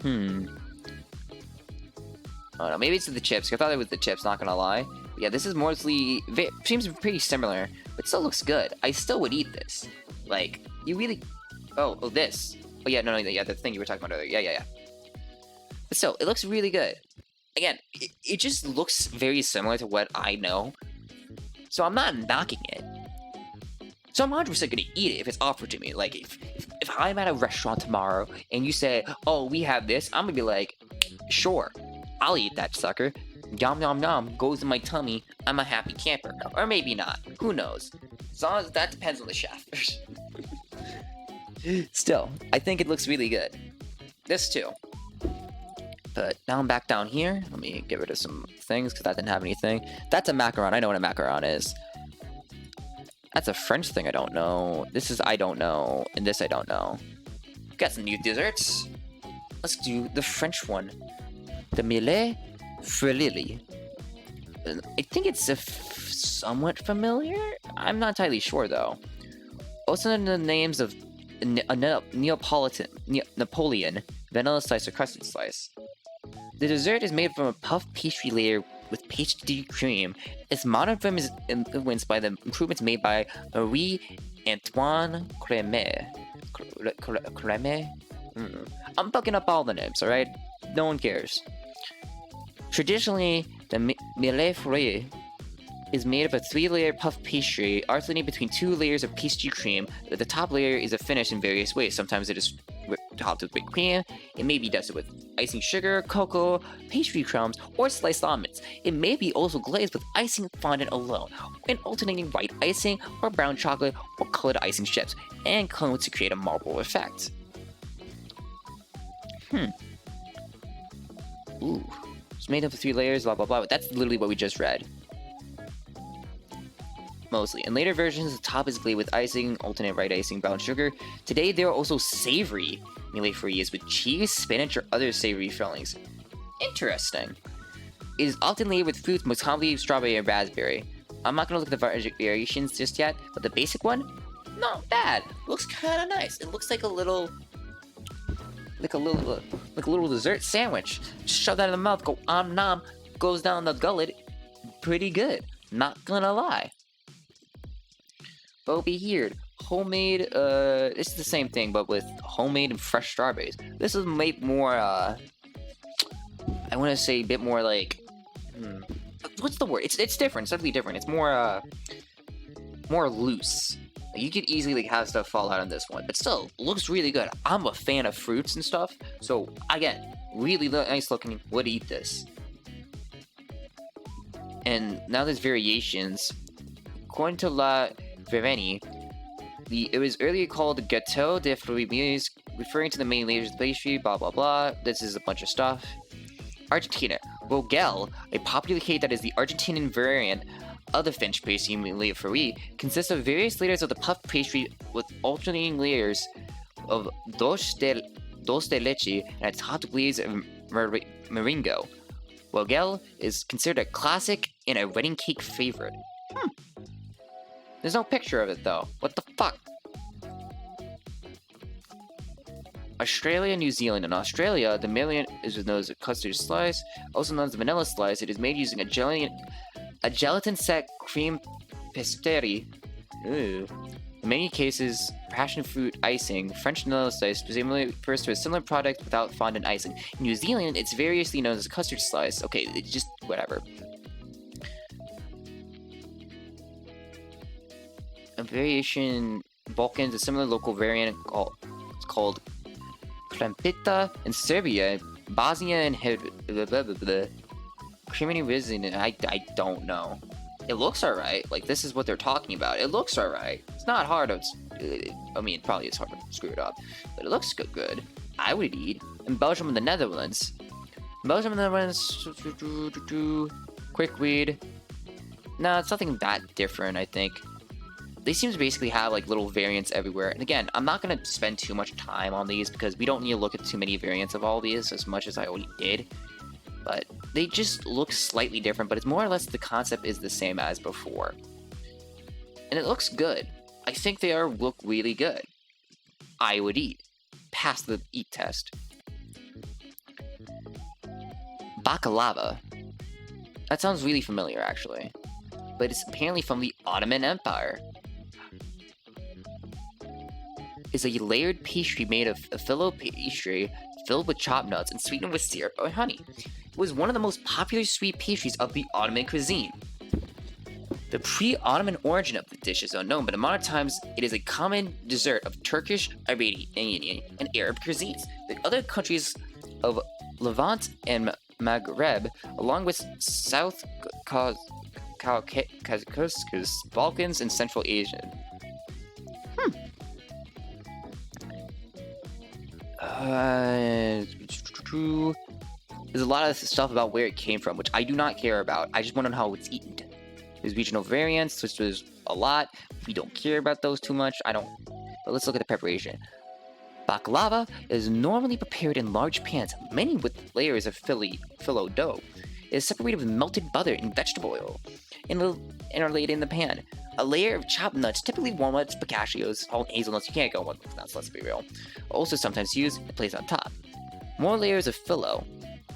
[SPEAKER 1] I don't know, maybe it's the chips. I thought it was the chips, not gonna lie. But yeah, this is mostly... seems pretty similar, but still looks good. I still would eat this. Like, you really... Oh, this. Oh yeah, no, yeah, the thing you were talking about earlier. Yeah. But still, it looks really good. Again, it just looks very similar to what I know. So I'm not knocking it. So I'm 100% gonna eat it if it's offered to me. Like, if I'm at a restaurant tomorrow and you say, oh, we have this, I'm gonna be like, sure, I'll eat that sucker. Yum yum yum goes in my tummy. I'm a happy camper. Or maybe not. Who knows? As long as that depends on the chef. Still, I think it looks really good. This too. But now I'm back down here. Let me get rid of some things because that didn't have anything. That's a macaron. I know what a macaron is. That's a French thing I don't know. This is I don't know. And this I don't know. Got some new desserts. Let's do the French one. The Mille Frelili. I think it's somewhat familiar. I'm not entirely sure though. Also in the names of Napoleon, vanilla slice, or custard slice. The dessert is made from a puffed pastry layer with pastry cream. Its modern form is influenced by the improvements made by Marie Antoine Creme. I'm fucking up all the names, alright? No one cares. Traditionally, the Mille Frelili is made of a 3-layer puff pastry, alternating between 2 layers of pastry cream. The top layer is finished in various ways. Sometimes it is topped with whipped cream. It may be dusted with icing sugar, cocoa, pastry crumbs, or sliced almonds. It may be also glazed with icing fondant alone, and alternating white icing or brown chocolate or colored icing strips, and cones to create a marble effect. Ooh. It's made up of 3 layers, blah blah blah. That's literally what we just read. Mostly. In later versions, the top is glazed with icing, alternate white icing, brown sugar. Today, there are also savory Mille Frellis with cheese, spinach, or other savory fillings. Interesting. It is often layered with fruits, most commonly strawberry and raspberry. I'm not gonna look at the variations just yet, but the basic one, not bad. Looks kind of nice. It looks like a little dessert sandwich. Just shove that in the mouth, go nom, goes down the gullet. Pretty good. Not gonna lie. Over here, homemade, it's the same thing, but with homemade and fresh strawberries. This is made more, I want to say a bit more like, what's the word? It's different, it's definitely different. It's more, more loose. Like, you could easily have stuff fall out on this one, but still, looks really good. I'm a fan of fruits and stuff, so, again, really nice looking, would eat this. And now there's variations. According to La Vereni, it was earlier called Gâteau de Fruits, referring to the main layers of the pastry, blah blah blah. This is a bunch of stuff. Argentina. Rogel, a popular cake that is the Argentinian variant other Finnish pastry, namely Free, consists of various layers of the puff pastry with alternating layers of dulce de leche and a top glaze of meringue. Wogel is considered a classic and a wedding cake favorite. There's no picture of it though. What the fuck? Australia, New Zealand. In Australia, the million is known as a custard slice, also known as the vanilla slice. It is made using a gelatin-set cream pastry. In many cases, passion fruit icing, French vanilla slice, presumably refers to a similar product without fondant icing. In New Zealand, it's variously known as a custard slice. Okay, it's just whatever. A variation Balkans, a similar local variant called Krempita in Serbia, Bosnia and creamy resin. I don't know. It looks alright. Like, this is what they're talking about. It looks alright. It's not hard to... I mean, it probably is hard to screw it up. But it looks good. I would eat. In Belgium and the Netherlands. Belgium and the Netherlands... Quick weed. No, it's nothing that different, I think. They seem to basically have, like, little variants everywhere. And again, I'm not going to spend too much time on these because we don't need to look at too many variants of all these as much as I already did. But they just look slightly different, but it's more or less the concept is the same as before. And it looks good. I think they look really good. I would eat. Pass the eat test. Baklava. That sounds really familiar, actually. But it's apparently from the Ottoman Empire. It's a layered pastry made of a filo pastry filled with chopped nuts and sweetened with syrup or honey. It was one of the most popular sweet pastries of the Ottoman cuisine. The pre-Ottoman origin of the dish is unknown, but in modern times, it is a common dessert of Turkish, Iranian, and Arab cuisines. The other countries of Levant and Maghreb, along with South Caucasus, Balkans, and Central Asia. There's a lot of stuff about where it came from, which I do not care about. I just want to know how it's eaten. There's regional variants, which there's a lot. We don't care about those too much. But let's look at the preparation. Baklava is normally prepared in large pans, many with layers of phyllo dough. It is separated with melted butter and vegetable oil, and are laid in the pan. A layer of chopped nuts, typically walnuts, pistachios, all hazelnuts. You can't go with nuts, let's be real. Also sometimes used and placed on top. More layers of phyllo.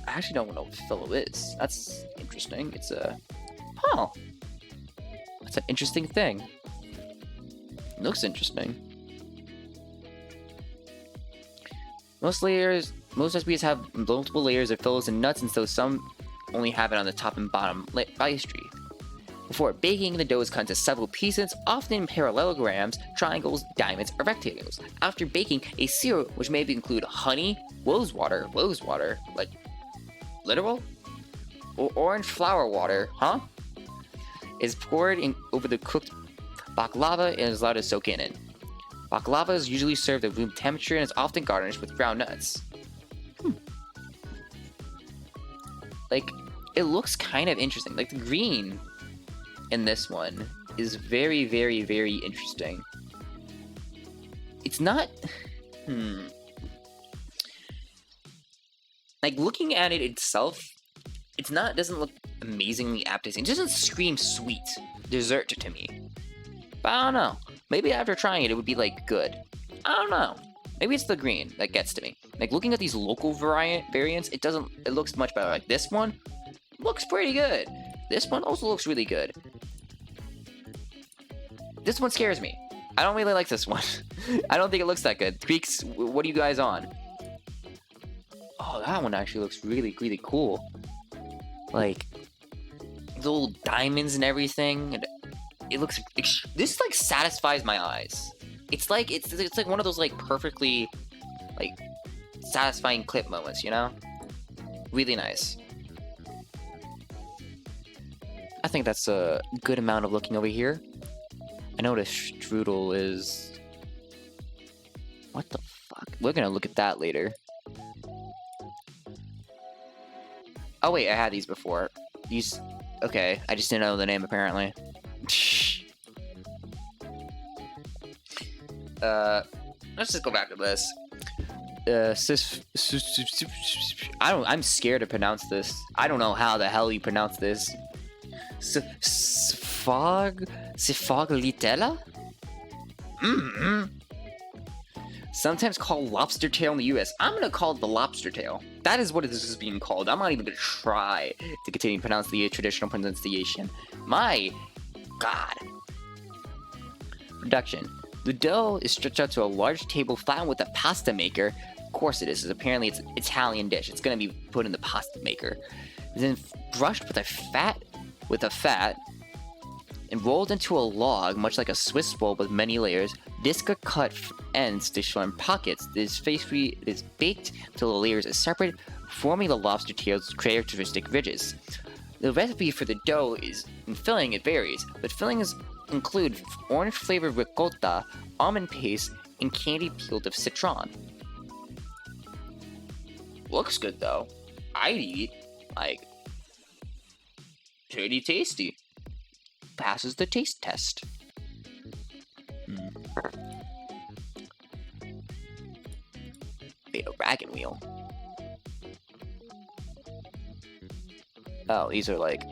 [SPEAKER 1] I actually don't know what phyllo is. That's interesting. It's a... Huh. That's an interesting thing. It looks interesting. Most recipes have multiple layers of phyllos and nuts, and so some only have it on the top and bottom pastry. Before baking, the dough is cut into several pieces, often in parallelograms, triangles, diamonds, or rectangles. After baking, a syrup, which may include honey, rose water, like literal? Or orange flower water, huh? Is poured over the cooked baklava and is allowed to soak in it. Baklava is usually served at room temperature and is often garnished with ground nuts. Like, it looks kind of interesting. Like, the green in this one is very, very, very interesting. It's not... Like, looking at it itself, doesn't look amazingly appetizing. It doesn't scream sweet dessert to me. But I don't know. Maybe after trying it, it would be, like, good. I don't know. Maybe it's the green that gets to me. Like, looking at these local variants, it looks much better. Like, this one looks pretty good. This one also looks really good. This one scares me. I don't really like this one. I don't think it looks that good. Greeks, what are you guys on? Oh, that one actually looks really, really cool. Like, little diamonds and everything. And it looks... This, like, satisfies my eyes. It's like one of those, like, perfectly, like, satisfying clip moments, you know? Really nice. I think that's a good amount of looking over here. I know the strudel is... What the fuck? We're gonna look at that later. Oh wait, I had these before. These... Okay, I just didn't know the name apparently. Let's just go back to this. I'm scared to pronounce this. I don't know how the hell you pronounce this. Sfaglitella? Sometimes called lobster tail in the US. I'm gonna call it the lobster tail. That is what this is being called. I'm not even gonna try to continue to pronounce the traditional pronunciation. My God. Production. The dough is stretched out to a large table flattened with a pasta maker. Of course it is. Apparently it's an Italian dish. It's gonna be put in the pasta maker. Then brushed with a fat, and rolled into a log, much like a Swiss roll with many layers. Discs are cut ends to form pockets. It is baked until the layers are separate, forming the lobster tail's characteristic ridges. The recipe for the dough is, in filling, it varies, but fillings include orange-flavored ricotta, almond paste, and candy peeled of citron. Looks good though. I'd eat, like, pretty tasty. Passes the taste test. Made a wagon wheel. Oh, these are like...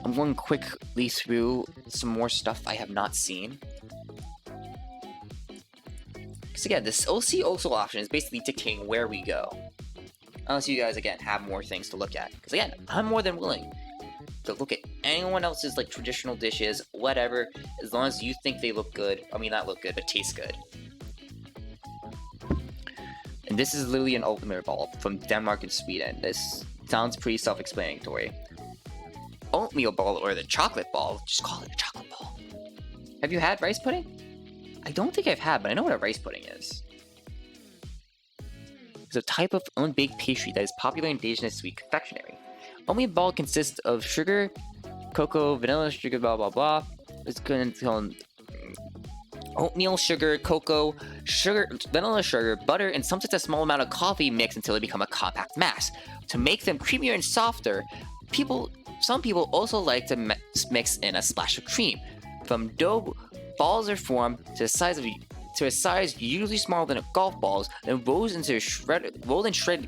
[SPEAKER 1] I'm going quickly through some more stuff I have not seen. Because again, this OC also option is basically dictating where we go. Unless you guys, again, have more things to look at. Because again, I'm more than willing to look at anyone else's, like, traditional dishes, whatever, as long as you think they look good. I mean, not look good, but taste good. And this is literally an ultimate ball from Denmark and Sweden. This sounds pretty self-explanatory. Oatmeal ball, or the chocolate ball, just call it a chocolate ball. Have you had rice pudding? I don't think I've had, but I know what a rice pudding is. It's a type of unbaked pastry that is popular in indigenous sweet confectionery. Oatmeal ball consists of sugar, cocoa, vanilla, sugar, blah blah blah. It's going to oatmeal, sugar, cocoa, sugar, vanilla sugar, butter, and sometimes a small amount of coffee mixed until they become a compact mass. To make them creamier and softer, some people also like to mix in a splash of cream. From dough, balls are formed to a size usually smaller than golf balls, then rolled in shredded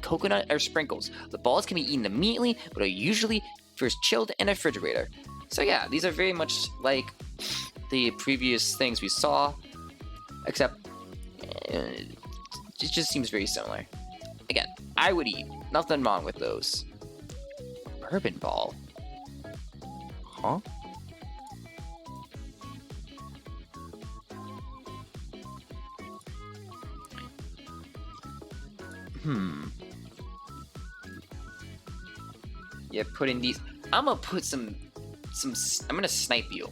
[SPEAKER 1] coconut or sprinkles. The balls can be eaten immediately, but are usually first chilled in a refrigerator. So yeah, these are very much like the previous things we saw, except it just seems very similar. Again, I would eat. Nothing wrong with those. Bourbon ball? Huh? Yeah, putting these... I'm gonna put some... I'm gonna snipe you.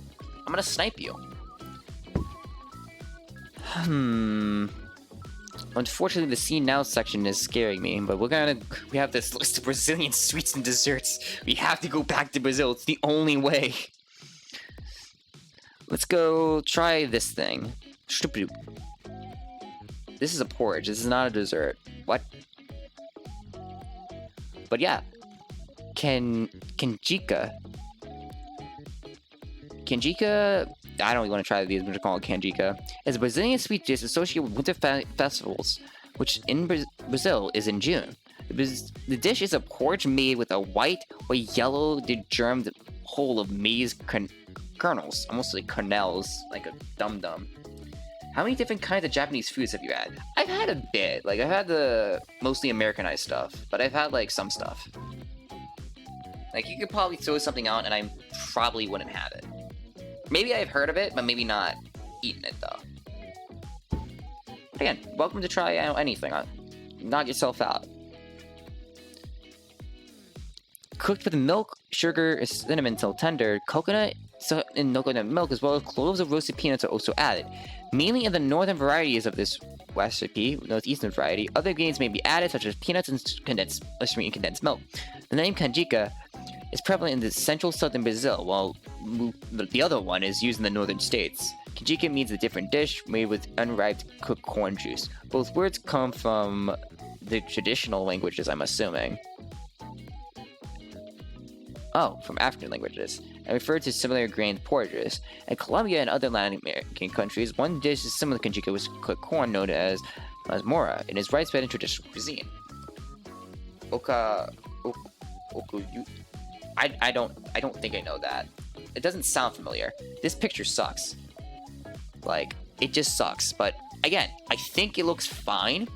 [SPEAKER 1] Unfortunately, the See Now section is scaring me, but we have this list of Brazilian sweets and desserts. We have to go back to Brazil. It's the only way. Let's go try this thing. This is a porridge. This is not a dessert. What? But yeah. Canjica. I don't really want to try these, I'm just calling it canjica. It's a Brazilian sweet dish associated with winter festivals, which in Brazil is in June. The dish is a porridge made with a white or yellow germed whole of maize kernels, almost like kernels, like a dum-dum. How many different kinds of Japanese foods have you had? I've had a bit. Like, I've had the mostly Americanized stuff, but I've had, like, some stuff. Like, you could probably throw something out and I probably wouldn't have it. Maybe I've heard of it, but maybe not eaten it, though. But again, welcome to try anything. Knock yourself out. Cooked with milk, sugar, and cinnamon until tender, coconut and coconut milk, as well as cloves of roasted peanuts are also added. Mainly in the northern varieties of this recipe, northeastern variety, other ingredients may be added, such as peanuts and sweetened condensed milk. The name canjica is prevalent in the central southern Brazil, while the other one is used in the northern states. Canjica means a different dish made with unripe cooked corn juice. Both words come from the traditional languages, I'm assuming. Oh, from African languages, and refer to similar grain porridges. In Colombia and other Latin American countries, one dish is similar to conjugate with cooked corn known as mora. It is widespread in traditional cuisine. I don't think I know that. It doesn't sound familiar. This picture sucks. Like, it just sucks. But again, I think it looks fine.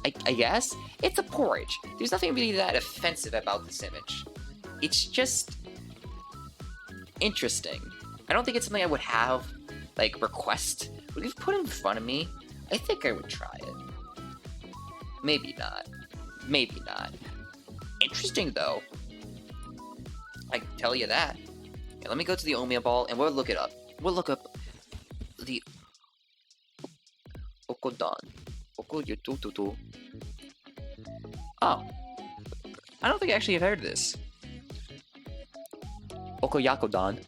[SPEAKER 1] I guess it's a porridge. There's nothing really that offensive about this image. It's just interesting. I don't think it's something I would have, like, request. But if you put it in front of me, I think I would try it. Maybe not. Maybe not. Interesting, though. I can tell you that. Okay, let me go to the oatmeal ball, and we'll look it up. We'll look up the Okodan. Okoyotututu. Oh. I don't think I actually have heard of this. Okoyakodon.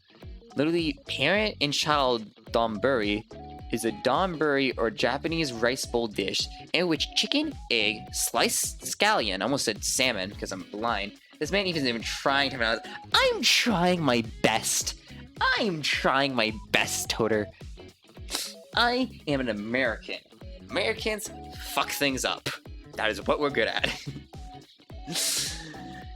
[SPEAKER 1] Literally, parent and child donburi is a donburi or Japanese rice bowl dish in which chicken, egg, sliced scallion, I almost said salmon because I'm blind. This man isn't even trying to pronounce. I'm trying my best. I'm trying my best, Toter. I am an American. Americans fuck things up. That is what we're good at.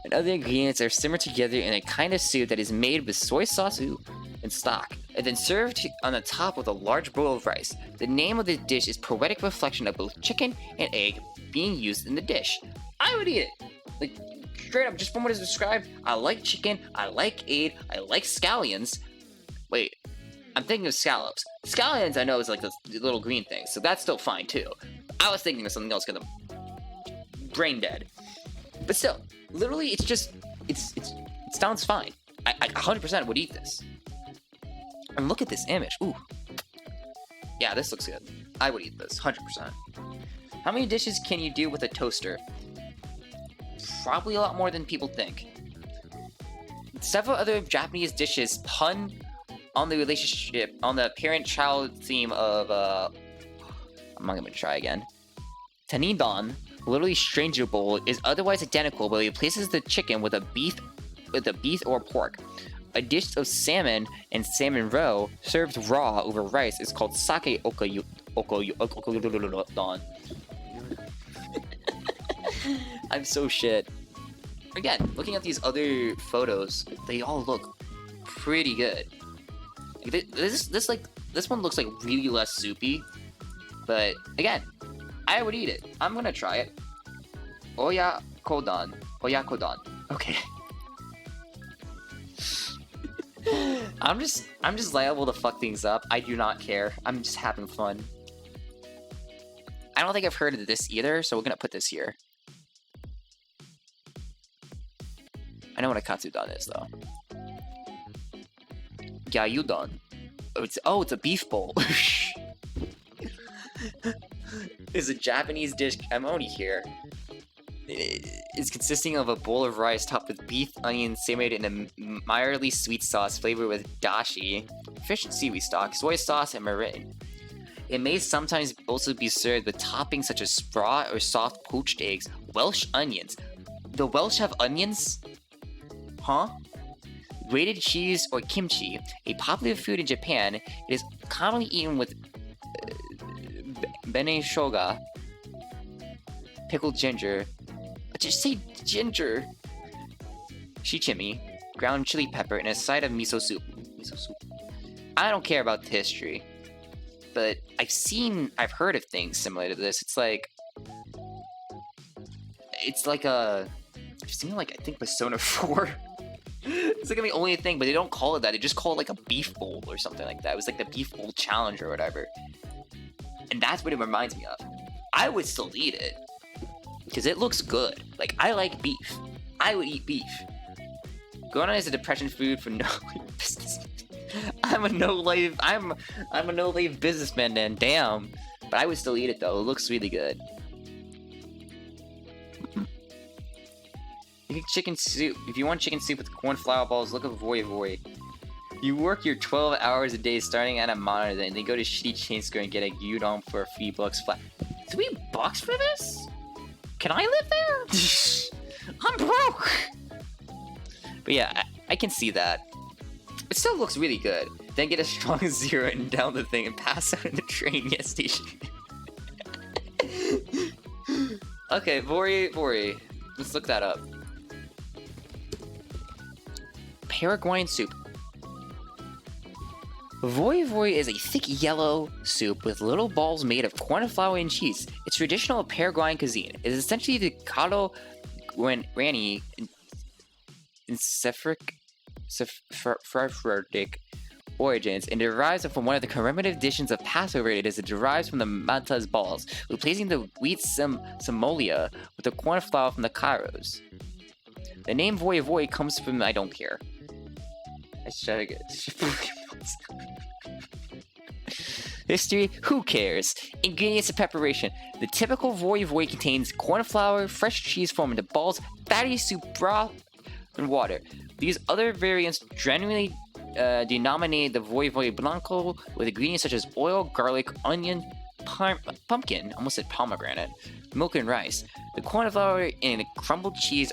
[SPEAKER 1] And other ingredients are simmered together in a kind of soup that is made with soy sauce and stock, and then served on the top with a large bowl of rice. The name of the dish is poetic reflection of both chicken and egg being used in the dish. I would eat it. Like, straight up, just from what is described, I like chicken, I like egg, I like scallions. Wait, I'm thinking of scallops. Scallions I know is like the little green thing, so that's still fine too. I was thinking of something else because I'm brain dead. But still, literally, it's just, it sounds fine. I 100% would eat this. And look at this image. Ooh. Yeah, this looks good. I would eat this, 100%. How many dishes can you do with a toaster? Probably a lot more than people think. Several other Japanese dishes pun on the relationship, on the parent-child theme of, I'm not gonna try again. Tanidon, literally stranger bowl, is otherwise identical, but he replaces the chicken with a beef or pork. A dish of salmon and salmon roe served raw over rice is called sake okayu don. I'm so shit. Again, looking at these other photos, they all look pretty good. Like, this one looks like really less soupy, but again, I would eat it. I'm gonna try it. Oyakodon. Okay. I'm just liable to fuck things up. I do not care. I'm just having fun. I don't think I've heard of this either, so we're gonna put this here. I know what a katsudon is though. Gyudon. It's a beef bowl. It's a Japanese dish. I'm only here. It's consisting of a bowl of rice topped with beef, onion, simmered in a mildly sweet sauce flavored with dashi, fish and seaweed stock, soy sauce, and mirin. It may sometimes also be served with toppings such as raw or soft poached eggs, Welsh onions. The Welsh have onions? Huh? Grated cheese or kimchi, a popular food in Japan, it is commonly eaten with bene shoga, pickled ginger. Just say ginger. Shichimi, ground chili pepper, and a side of miso soup. I don't care about the history, but I've heard of things similar to this. It's like I've seen I think Persona 4. It's like the only thing, but they don't call it that. They just call it like a beef bowl or something like that. It was like the beef bowl challenge or whatever. And that's what it reminds me of. I would still eat it. Because it looks good. Like, I like beef. I would eat beef. Going on as a depression food for no business. I'm a no-life businessman then, damn. But I would still eat it though. It looks really good. Chicken soup. If you want chicken soup with corn flour balls, look at Voy Voy. You work your 12 hours a day starting at a monitor, and then go to shitty chain store and get a gyudon for $3 flat. $3 for this? Can I live there? I'm broke. But yeah, I can see that. It still looks really good. Then get a strong 0 and down the thing and pass out in the train gas station. Okay, Vori. Let's look that up. Paraguayan soup. Voi is a thick yellow soup with little balls made of corn flour and cheese. It's traditional Paraguayan cuisine. It is essentially the caldo guarani in Sephardic origins and derives from one of the commemorative dishes of Passover. It derives from the matzah's balls, replacing the wheat semolia with the corn flour from the kairos. The name Voi comes from I don't care. I should try to get History, who cares? Ingredients and preparation. The typical Voi contains corn flour, fresh cheese formed into balls, fatty soup broth, and water. These other variants generally denominate the Voi Blanco with ingredients such as oil, garlic, onion, pumpkin, almost said pomegranate, milk, and rice. The corn flour and the crumbled cheese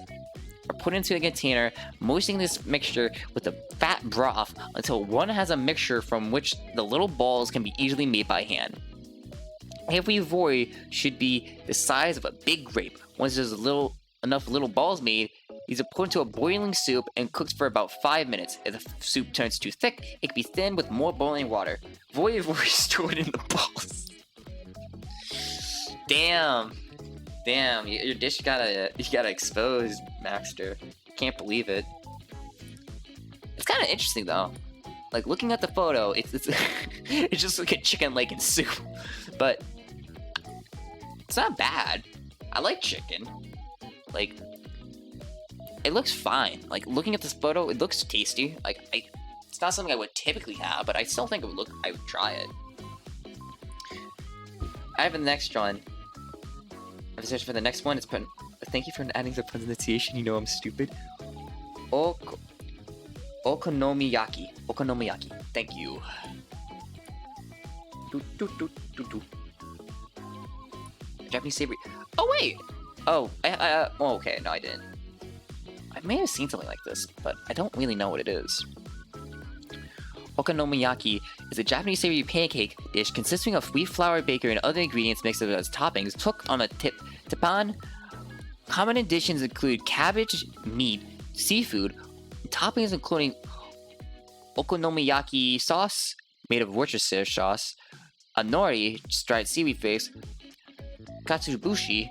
[SPEAKER 1] are put into a container, moistening this mixture with the fat broth until one has a mixture from which the little balls can be easily made by hand. Every Voi should be the size of a big grape. Once there's enough little balls made, these are put into a boiling soup and cooked for about 5 minutes. If the soup turns too thick, it can be thinned with more boiling water. Voi stored in the balls. Damn, your dish got exposed, Maxter. Can't believe it. It's kind of interesting though. Like looking at the photo, it's it's just like a chicken leg and soup, but it's not bad. I like chicken. Like, it looks fine. Like looking at this photo, it looks tasty. Like it's not something I would typically have, but I still think I would try it. I have the next one. I've searched for the next one. It's put. Thank you for adding the pronunciation. You know I'm stupid. Okonomiyaki. Thank you. Japanese savory. Oh wait. Oh, okay. No, I didn't. I may have seen something like this, but I don't really know what it is. Okonomiyaki is a Japanese savory pancake dish consisting of wheat flour, baker, and other ingredients mixed as toppings, cooked on a teppan. Common additions include cabbage, meat, seafood, toppings including okonomiyaki sauce made of Worcestershire sauce, a nori, dried seaweed paste, katsuobushi,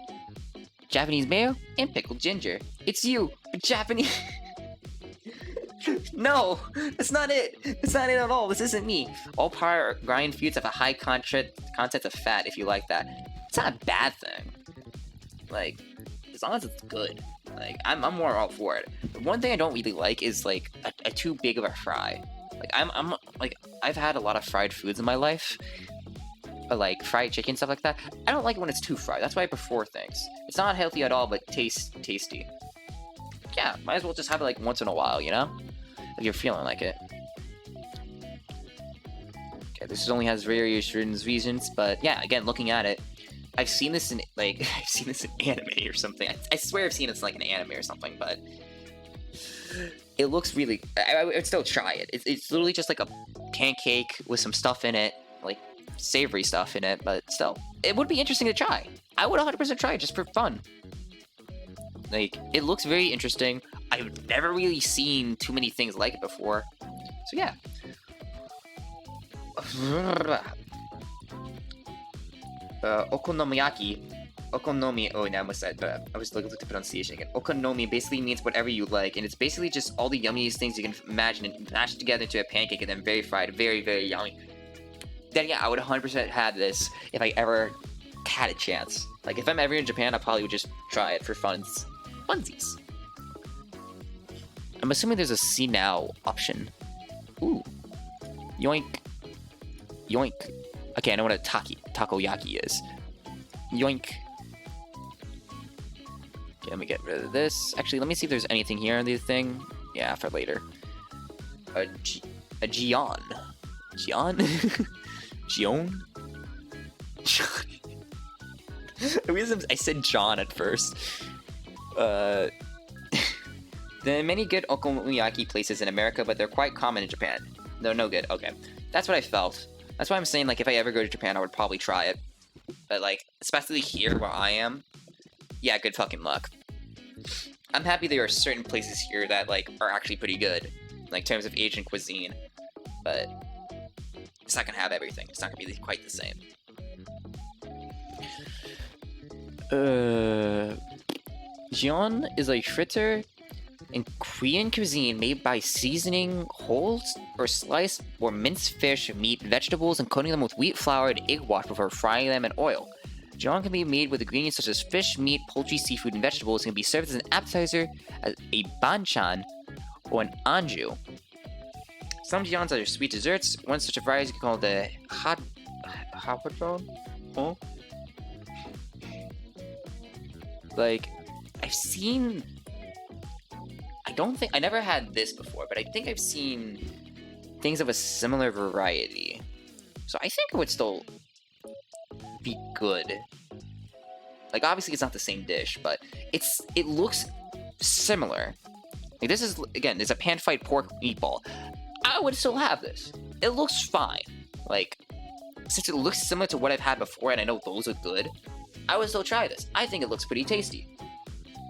[SPEAKER 1] Japanese mayo, and pickled ginger. It's you, Japanese. No, that's not it. That's not it at all. This isn't me. All Paraguayan foods have a high content of fat. If you like that, it's not a bad thing. Like, as long as it's good. Like, I'm more all for it. The one thing I don't really like is like a too big of a fry. Like, I'm like, I've had a lot of fried foods in my life, like fried chicken, stuff like that. I don't like it when it's too fried. That's why I prefer things. It's not healthy at all, but tasty. Yeah, might as well just have it like once in a while, you know? If you're feeling like it. Okay, this only has various reasons, but yeah, again, looking at it, I've seen this in anime or something. I swear I've seen this in like an anime or something, but it looks really. I would still try it. It's literally just like a pancake with some stuff in it, like savory stuff in it, but still, it would be interesting to try. I would 100% try it just for fun. Like, it looks very interesting. I've never really seen too many things like it before. So yeah. Okonomiyaki. Okonomi. Oh, now I almost said, but I was looking at the pronunciation again. Okonomi basically means whatever you like, and it's basically just all the yummiest things you can imagine and mashed together into a pancake and then very fried. Very, very yummy. Then yeah, I would 100% have this if I ever had a chance. Like, if I'm ever in Japan, I probably would just try it for funsies. I'm assuming there's a see now option. Ooh. Yoink. Yoink. Okay, I know what a takoyaki is. Yoink. Okay, let me get rid of this. Actually, let me see if there's anything here on the thing. Yeah, for later. A Gion. Gion? Gion? I said John at first. There are many good okonomiyaki places in America, but they're quite common in Japan. They're no good. Okay. That's what I felt. That's why I'm saying, like, if I ever go to Japan, I would probably try it. But, like, especially here where I am, yeah, good fucking luck. I'm happy there are certain places here that, like, are actually pretty good, like, in terms of Asian cuisine. But it's not gonna have everything. It's not gonna be quite the same. Jeon is a fritter in Korean cuisine made by seasoning whole or sliced or minced fish, meat, vegetables, and coating them with wheat flour and egg wash before frying them in oil. Jeon can be made with ingredients such as fish, meat, poultry, seafood, and vegetables, and can be served as an appetizer, as a banchan, or an anju. Some jeons are sweet desserts. One such a variety is called the hapodron. Huh? Like, I've seen. I never had this before, but I think I've seen things of a similar variety. So I think it would still be good. Like, obviously it's not the same dish, but it looks similar. Like, this is, again, there's a pan-fried pork meatball. I would still have this. It looks fine. Like, since it looks similar to what I've had before, and I know those are good, I would still try this. I think it looks pretty tasty.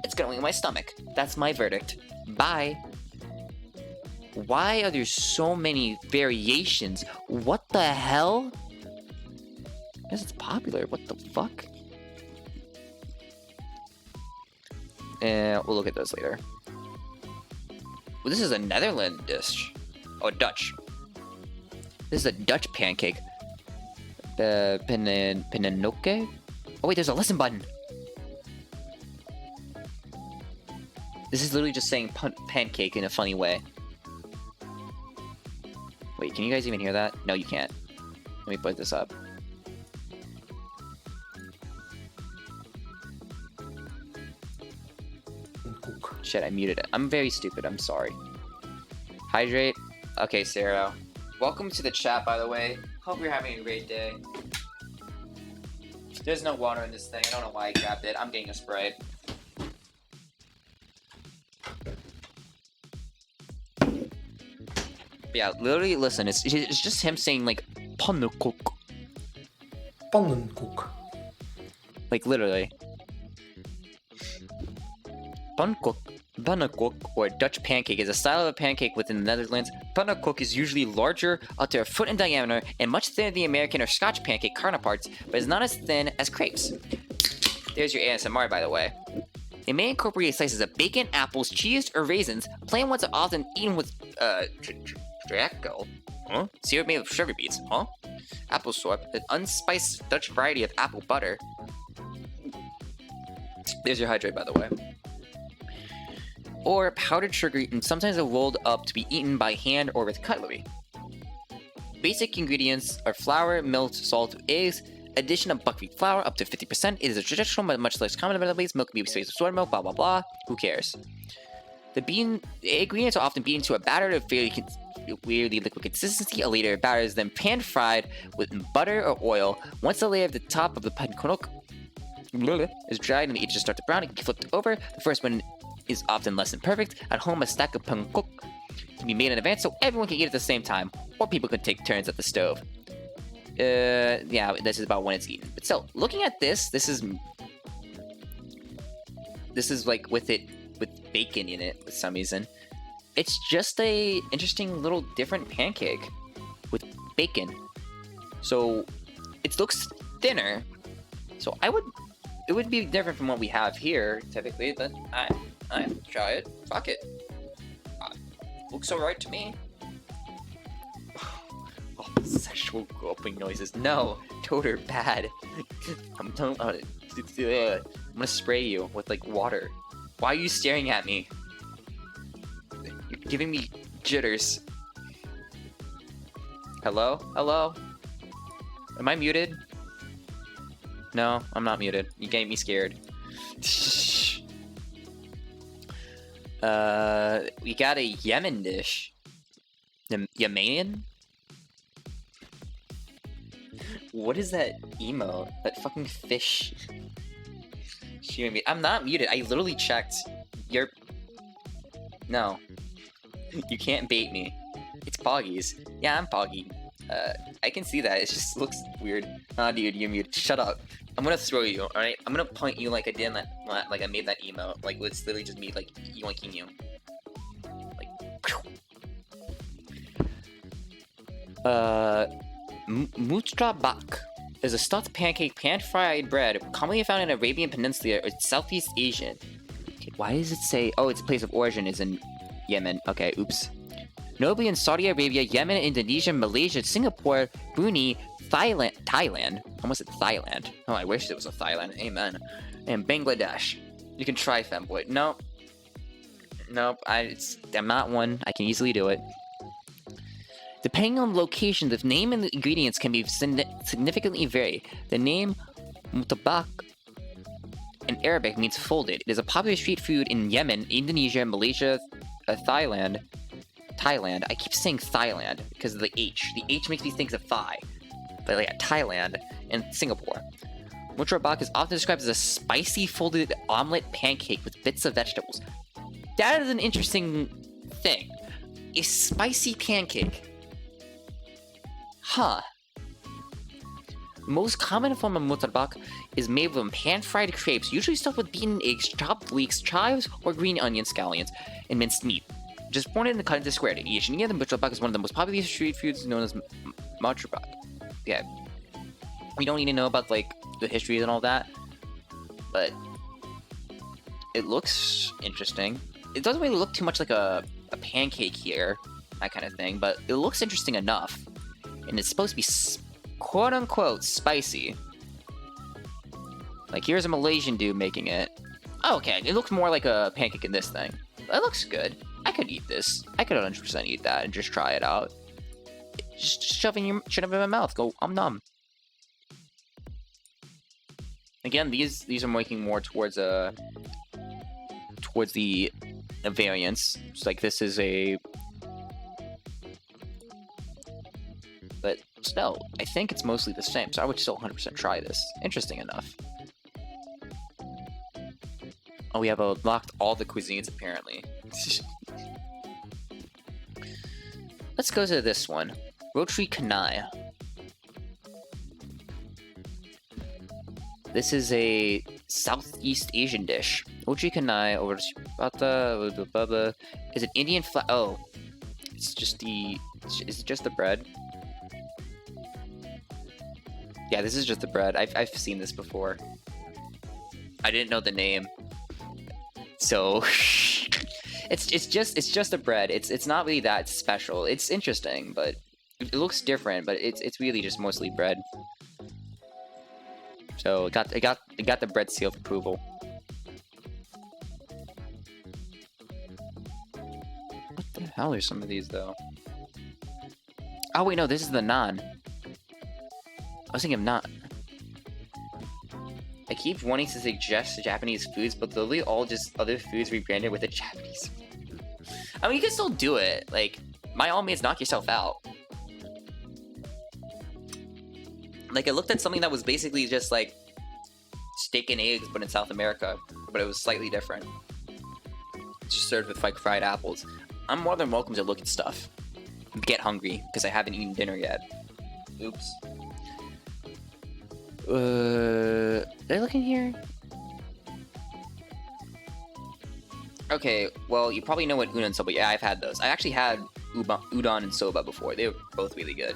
[SPEAKER 1] It's going in my stomach. That's my verdict. Bye. Why are there so many variations? What the hell? Yes, it's popular. What the fuck? We'll look at those later. Well, this is a Netherlands dish. Oh, Dutch. This is a Dutch pancake. Pannenkoek? Oh wait, there's a listen button. This is literally just saying pancake in a funny way. Wait, can you guys even hear that? No, you can't. Let me put this up. Shit, I muted it. I'm very stupid. I'm sorry. Hydrate. Okay, Sarah. Welcome to the chat, by the way. Hope you're having a great day. There's no water in this thing. I don't know why I grabbed it. I'm getting a Sprite. But yeah, literally, listen. It's just him saying, like, pannenkoek.
[SPEAKER 2] Pannenkoek.
[SPEAKER 1] Like, literally. Pannenkoek, or Dutch pancake, is a style of pancake within the Netherlands. Pannenkoek is usually larger, up to a foot in diameter, and much thinner than the American or Scotch pancake counterparts, but is not as thin as crepes. There's your ASMR, by the way. It may incorporate slices of bacon, apples, cheese, or raisins. Plain ones are often eaten with, Draco? Huh? Syrup made of sugar beets, huh? Apple syrup, an unspiced Dutch variety of apple butter. There's your hydrate, by the way. Or powdered sugar, and sometimes are rolled up to be eaten by hand or with cutlery. Basic ingredients are flour, milk, salt, eggs, addition of buckwheat flour up to 50%. It is a traditional but much less common nowadays. Milk can be replaced with soy milk, blah blah blah. Who cares? The ingredients are often beaten to a batter of weirdly liquid consistency. A layer of batter is then pan-fried with butter or oil. Once the layer at the top of the pannenkoek is dried and the edges start to brown, it can be flipped over. The first one is often less than perfect. At home, a stack of pannenkoek can be made in advance so everyone can eat at the same time, or people can take turns at the stove. Yeah, this is about when it's eaten. But still, looking at this is like with bacon in it for some reason. It's just a interesting little different pancake with bacon. So it looks thinner. So it would be different from what we have here typically, but I try it. Fuck it. Looks alright to me. Oh, sexual gulping noises. No, toter bad. I'm gonna spray you with like water. Why are you staring at me? You're giving me jitters. Hello? Hello? Am I muted? No, I'm not muted. You getting me scared. We got a Yemen dish. Yemenian? What is that emo? That fucking fish. I'm not muted. I literally checked. No. You can't bait me. It's Poggies. Yeah, I'm Poggy. I can see that. It just looks weird. Nah, dude, you're mute. Shut up. I'm gonna throw you, alright? I'm gonna point you like I did that, like I made that emote. Like, it's literally just me, like, yoinking you. Like, Mutrabak is a stuffed pancake pan-fried bread commonly found in Arabian Peninsula or Southeast Asian. Okay, why does it say... Oh, its place of origin is in Yemen. Okay, oops. Notably in Saudi Arabia, Yemen, Indonesia, Malaysia, Singapore, Brunei, Thailand. Almost said Thailand. Oh, I wish it was a Thailand. Amen. And Bangladesh. You can try, femboy. Nope. Nope. I'm not one. I can easily do it. Depending on the location, the name and the ingredients can be significantly vary. The name mutabak in Arabic means folded. It is a popular street food in Yemen, Indonesia, Malaysia, Thailand. I keep saying Thailand because of the H. The H makes me think of Thai. But yeah, Thailand and Singapore. Mutrabak is often described as a spicy folded omelet pancake with bits of vegetables. That is an interesting thing. A spicy pancake. Huh. Most common form of mutrabak is made from pan-fried crepes, usually stuffed with beaten eggs, chopped leeks, chives, or green onions, scallions, and minced meat. Just formed and cut into squares. In Asian India, the mutrabak is one of the most popular street foods known as mutrabak. Yeah. We don't need to know about, like, the history and all that, but it looks interesting. It doesn't really look too much like a pancake here, that kind of thing, but it looks interesting enough. And it's supposed to be quote-unquote spicy. Like, here's a Malaysian dude making it. Oh, okay, it looks more like a pancake in this thing. That looks good. I could eat this. I could 100% eat that and just try it out. Just shove it in my mouth. Go nom. Again, these are making more towards the variance. It's like this is a... But still, I think it's mostly the same, so I would still 100% try this. Interesting enough. Oh, we have unlocked all the cuisines, apparently. Let's go to this one. Rotary Kanai. This is a Southeast Asian dish. Rotary Kanai over is an Indian Oh. It's just the... Is it just the bread? Yeah, this is just the bread. I've seen this before. I didn't know the name. So it's just the bread. It's not really that special. It's interesting, but it looks different, but it's really just mostly bread. So it got the bread seal of approval. What the hell are some of these though? Oh wait, no, this is the naan. I was thinking of naan. I keep wanting to suggest Japanese foods, but they're literally all just other foods rebranded with a Japanese. I mean, you can still do it. Like, by all means, knock yourself out. Like, I looked at something that was basically just like steak and eggs, but in South America, but it was slightly different. It's just served with like fried apples. I'm more than welcome to look at stuff. Get hungry because I haven't eaten dinner yet. Oops. Did I look in here? Okay, well, you probably know what udon and soba. Yeah, I've had those. I actually had udon and soba before. They were both really good.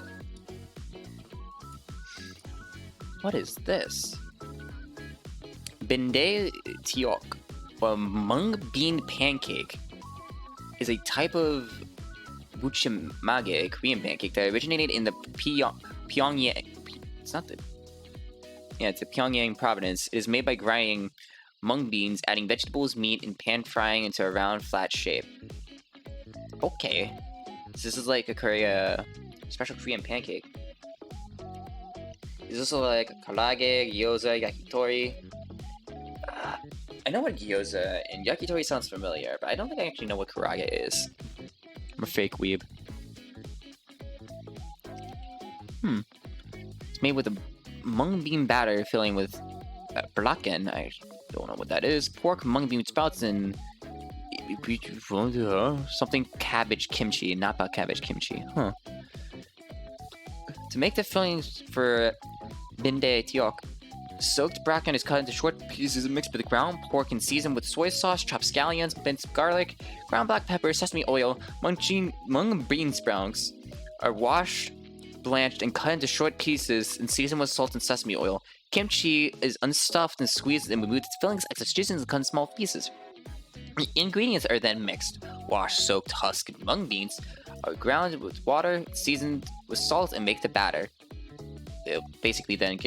[SPEAKER 1] What is this? Bende tiok, or mung bean pancake, is a type of buchimage, Korean pancake that originated in the Pyongyang. It's not the... Yeah, it's a Pyongyang province. It is made by grinding mung beans, adding vegetables, meat, and pan-frying into a round, flat shape. Okay. So this is like a special Korean pancake. There's also like karage, gyoza, yakitori. I know what gyoza and yakitori sounds familiar, but I don't think I actually know what karage is. I'm a fake weeb. It's made with a mung bean batter filling with bracken. I don't know what that is. Pork, mung bean sprouts, and Something cabbage kimchi, not about cabbage kimchi. Huh. To make the fillings for PngTuber, soaked bracken is cut into short pieces and mixed with ground pork and seasoned with soy sauce, chopped scallions, minced garlic, ground black pepper, sesame oil. Mung bean sprouts are washed, blanched, and cut into short pieces and seasoned with salt and sesame oil. Kimchi is unstuffed and squeezed and removed its fillings, excess juices, and cut in small pieces. The ingredients are then mixed. Washed, soaked, husked mung beans are ground with water, seasoned with salt, and make the batter. It basically then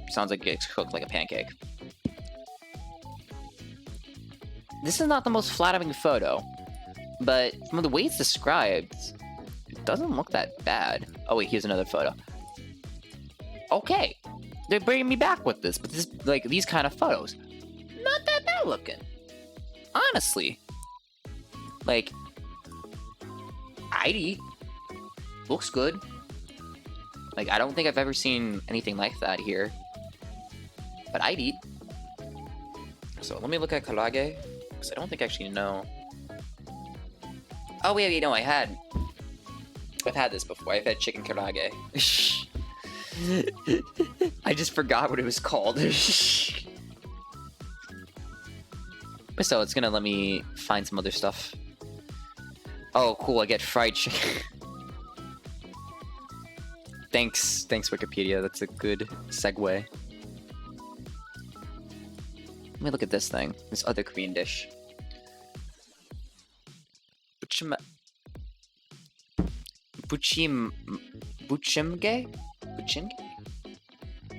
[SPEAKER 1] sounds like it's cooked like a pancake. This is not the most flattering photo, but from the way it's described, it doesn't look that bad. Oh wait, here's another photo. Okay, they're bringing me back with this, but these kind of photos, not that bad looking. Honestly, like, I'd eat. Looks good. Like, I don't think I've ever seen anything like that here. But I'd eat. So let me look at karaage, because I don't think I actually know. Oh wait, no, I've had this before. I've had chicken karaage. I just forgot what it was called. So it's gonna let me find some other stuff. Oh, cool, I get fried chicken. Thanks, Wikipedia. That's a good segue. Let me look at this thing. This other Korean dish. Buchimge?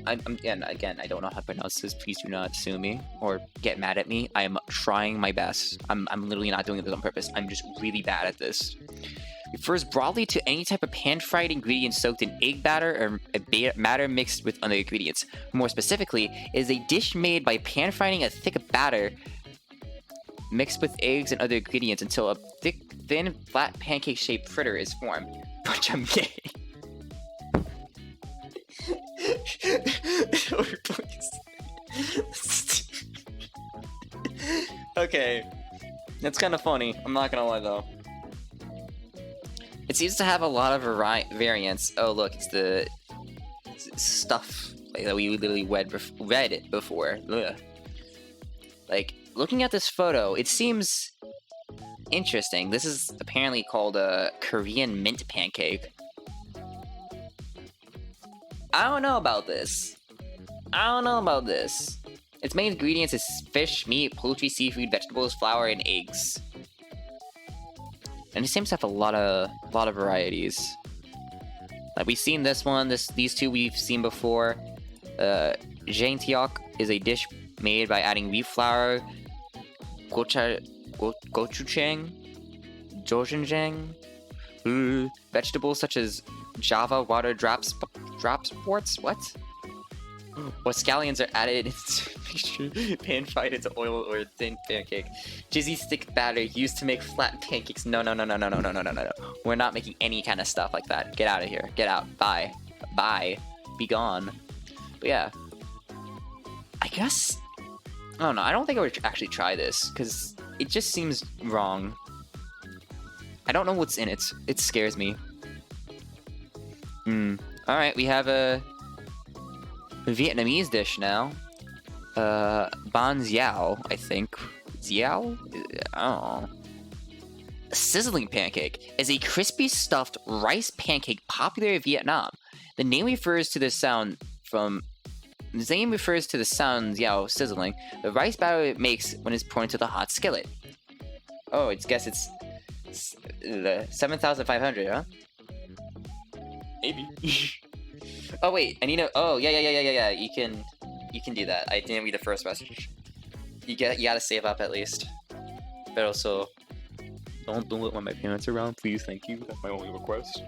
[SPEAKER 1] Again, I don't know how to pronounce this. Please do not sue me or get mad at me. I am trying my best. I'm literally not doing this on purpose. I'm just really bad at this. Refers broadly to any type of pan-fried ingredient soaked in egg batter or a batter mixed with other ingredients. More specifically, it is a dish made by pan-frying a thick batter mixed with eggs and other ingredients until a thick, thin, flat pancake-shaped fritter is formed. Which I'm gay. Okay, that's kind of funny. I'm not gonna lie though. It seems to have a lot of variants. Oh look, it's the stuff that we literally read it before. Ugh. Like, looking at this photo, it seems interesting. This is apparently called a Korean mint pancake. I don't know about this. Its main ingredients is fish, meat, poultry, seafood, vegetables, flour, and eggs. And it seems to have a lot of varieties. Like, we've seen this one. These two we've seen before. PngTuber is a dish made by adding wheat flour, gochujang, vegetables such as java, water, drop sports. What? What scallions are added into mixture, pan fried into oil or thin pancake. Jizzy stick batter used to make flat pancakes. No. We're not making any kind of stuff like that. Get out of here. Get out. Bye. Be gone. But yeah. I guess... I don't know. I don't think I would actually try this, because it just seems wrong. I don't know what's in it. It scares me. Alright, we have a Vietnamese dish now. Ban Xiao, I think. Xiao? I don't know. A sizzling pancake is a crispy stuffed rice pancake popular in Vietnam. The name refers to the sound Xiao sizzling. The rice batter it makes when it's poured into the hot skillet. Oh, I guess it's 7,500, huh? Maybe. Oh wait, I need to. Oh yeah. You can do that. I didn't read the first message. You gotta save up at least. But also, don't do it when my parents are around, please. Thank you. That's my only request.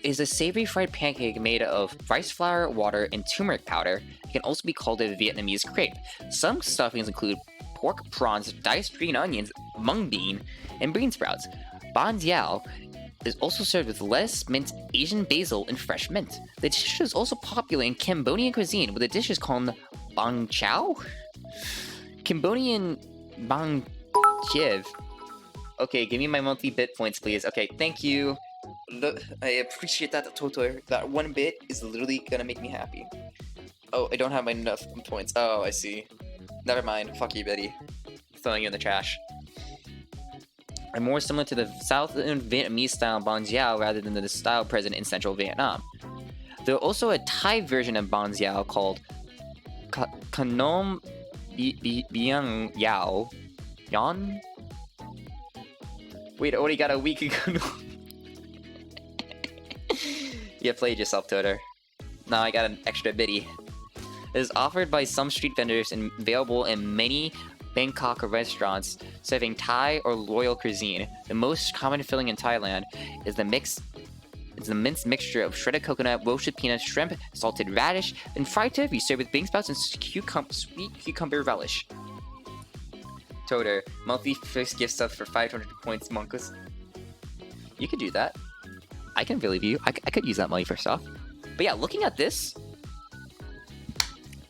[SPEAKER 1] Is a savory fried pancake made of rice flour, water, and turmeric powder. It can also be called a Vietnamese crepe. Some stuffings include pork, prawns, diced green onions, mung bean, and bean sprouts. Ban Xiao is also served with lettuce, mint, Asian basil, and fresh mint. The dish is also popular in Cambodian cuisine, where the dish is called bang chao. Cambodian Bang Chiv. Okay, give me my monthly bit points, please. Okay, thank you. I appreciate that, Totor. That 1 bit is literally gonna make me happy. Oh, I don't have enough points. Oh, I see. Never mind. Fuck you, Betty. Throwing you in the trash. I'm more similar to the Southern Vietnamese style Bong Xiao rather than the style present in central Vietnam. There's also a Thai version of Bong Xiao called Kanom Biang Yao. Yan? Wait, I already got a week ago. You played yourself, Toter. Now I got an extra bitty. It is offered by some street vendors and available in many Bangkok restaurants serving Thai or royal cuisine. The most common filling in Thailand is the minced mixture of shredded coconut, roasted peanuts, shrimp, salted radish, and fried turkey served with bean sprouts and sweet cucumber relish. Toter, monthly first gift stuff for 500 points, Monkus. You could do that. I can believe you. I could use that money for stuff. But yeah, looking at this,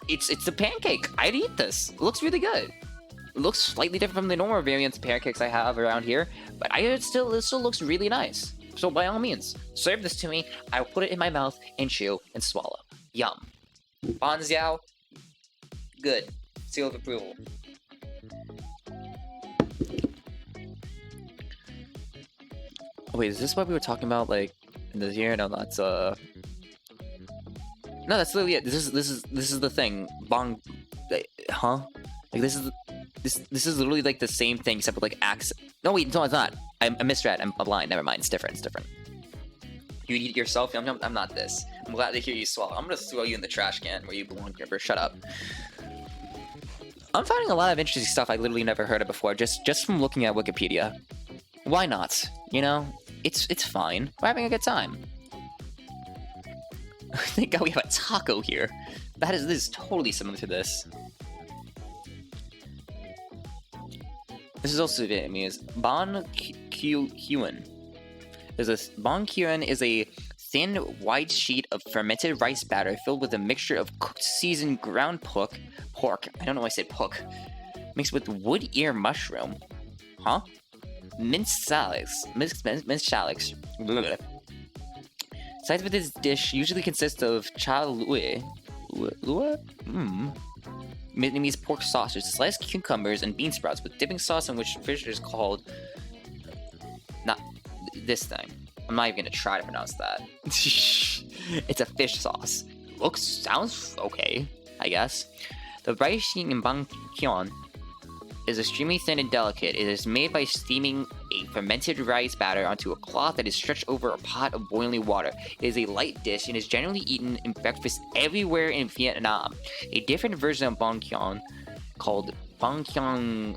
[SPEAKER 1] it's a pancake. I'd eat this. It looks really good. It looks slightly different from the normal variants of pancakes I have around here, but it still looks really nice. So by all means, serve this to me. I'll put it in my mouth and chew and swallow. Yum. Bong Xiao, good. Seal of approval. Wait, is this what we were talking about, like, in this year? No, that's, No, that's literally it. This is the thing. Bong... Huh? Like, this is literally, like, the same thing, except with, like, accent. No, wait, no, it's not. I misread. I'm blind. Never mind. It's different. It's different. You eat it yourself? I'm not this. I'm glad to hear you swallow. I'm gonna throw you in the trash can where you belong, Gripper. Shut up. I'm finding a lot of interesting stuff I literally never heard of before, just from looking at Wikipedia. Why not? You know? It's fine. We're having a good time. Thank God we have a taco here. This is totally similar to this. This is also Vietnamese. Banh Cuon. Banh Cuon is a thin, white sheet of fermented rice batter filled with a mixture of cooked seasoned ground pork. I don't know why I said pork. Mixed with wood ear mushroom. Huh? Minced shallots. Sides with this dish usually consist of cha lue. Vietnamese pork sausage, sliced cucumbers, and bean sprouts with dipping sauce in which fish is called... Not this thing. I'm not even gonna try to pronounce that. It's a fish sauce. Sounds okay, I guess. The rice in Bang Kion is extremely thin and delicate. It is made by steaming a fermented rice batter onto a cloth that is stretched over a pot of boiling water. It is a light dish and is generally eaten in breakfast everywhere in Vietnam. A different version of Bang Kion, called Bang Kion,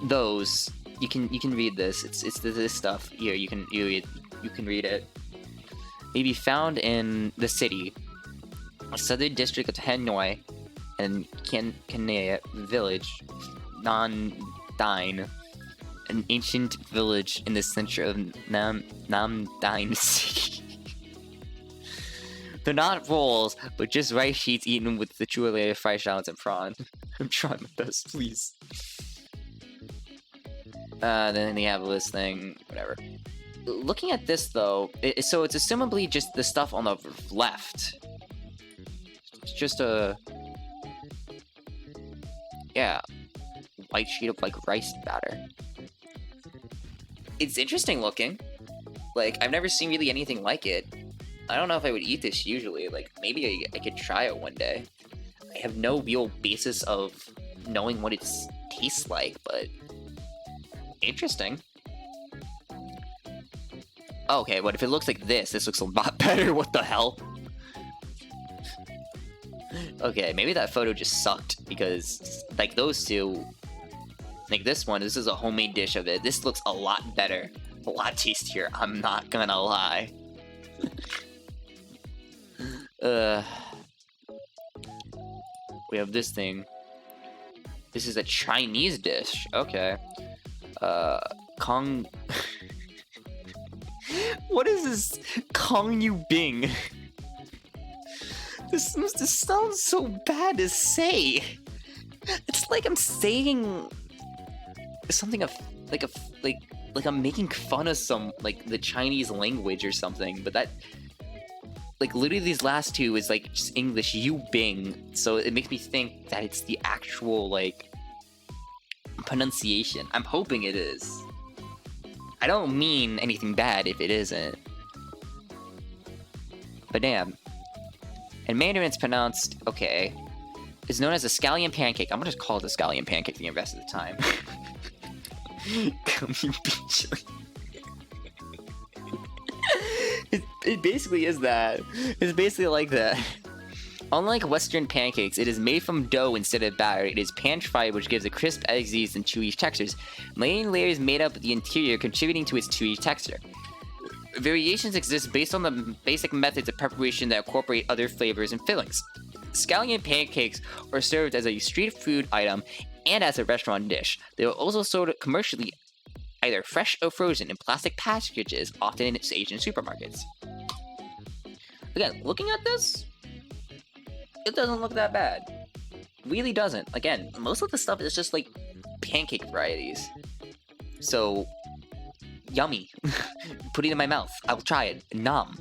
[SPEAKER 1] those you can read this. It's this stuff here. You can read it. May be found in the city, a southern district of Hanoi, and Can village, Nam Dine, an ancient village in the center of Nam Dine City. They're not rolls, but just rice sheets eaten with the chua layer, fried shallots, and prawn. I'm trying my best, please. Then they have this thing, whatever. Looking at this though, so it's assumably just the stuff on the left. It's just a... yeah, white sheet of, like, rice batter. It's interesting looking. Like, I've never seen really anything like it. I don't know if I would eat this usually. Like, maybe I could try it one day. I have no real basis of knowing what it tastes like, but... interesting. Okay, but if it looks like this looks a lot better. What the hell? Okay, maybe that photo just sucked, because, like, those two, like this one, this is a homemade dish of it. This looks a lot better, a lot tastier, I'm not gonna lie. We have this thing. This is a Chinese dish, okay. Kong... What is this? Kong Yu Bing? This sounds so bad to say. It's like I'm saying something like I'm making fun of some like the Chinese language or something, but that like literally these last two is like just English you bing, so it makes me think that it's the actual like pronunciation. I'm hoping it is. I don't mean anything bad if it isn't. But damn. And Mandarin it's pronounced okay. It's known as a scallion pancake. I'm gonna just call it a scallion pancake the rest of the time. It basically is that. It's basically like that. Unlike Western pancakes, it is made from dough instead of batter. It is pan-fried, which gives a crisp, eggsy, and chewy textures. Many layers made up the interior, contributing to its chewy texture. Variations exist based on the basic methods of preparation that incorporate other flavors and fillings. Scallion pancakes are served as a street food item and as a restaurant dish. They are also sold commercially, either fresh or frozen in plastic packages, often in Asian supermarkets. Again, looking at this, it doesn't look that bad. Really doesn't. Again, most of the stuff is just like pancake varieties. So, yummy. Put it in my mouth. I will try it. Nom.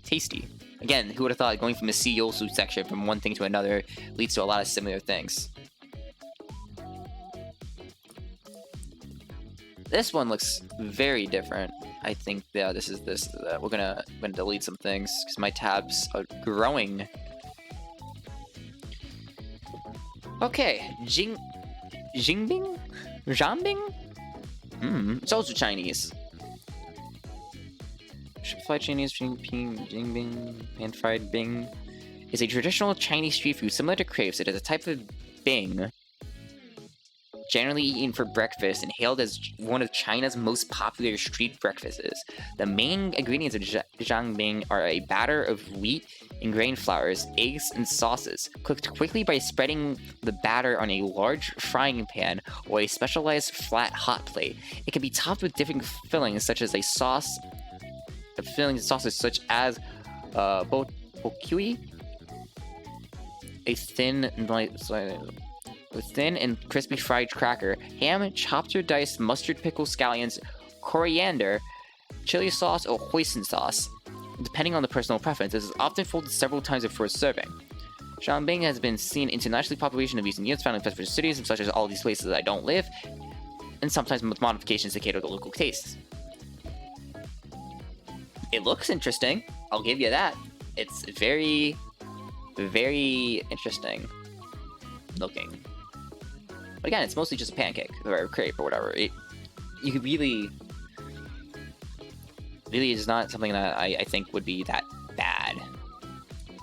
[SPEAKER 1] Tasty. Again, who would have thought going from a Yosu section from one thing to another leads to a lot of similar things. This one looks very different. I think, yeah, this is this. We're gonna delete some things because my tabs are growing. Okay, Jingbing? Zhambing? It's also Chinese. Fried Chinese, Jingbing, pan-fried bing, is a traditional Chinese street food similar to crepes. It is a type of bing, generally eaten for breakfast and hailed as one of China's most popular street breakfasts. The main ingredients of zhangbing are a batter of wheat and grain flours, eggs, and sauces, cooked quickly by spreading the batter on a large frying pan or a specialized flat hot plate. It can be topped with different fillings such as sauces such as bokui, a thin and crispy fried cracker, ham, chopped or diced mustard, pickle, scallions, coriander, chili sauce, or hoisin sauce. Depending on the personal preference, it is often folded several times before serving. Zhangbing has been seen internationally population of recent years, found in festival cities such as all these places I don't live, and sometimes with modifications to cater to local tastes. It looks interesting, I'll give you that. It's very, very interesting looking. But again, it's mostly just a pancake, or a crepe, or whatever. You could really is not something that I think would be that bad.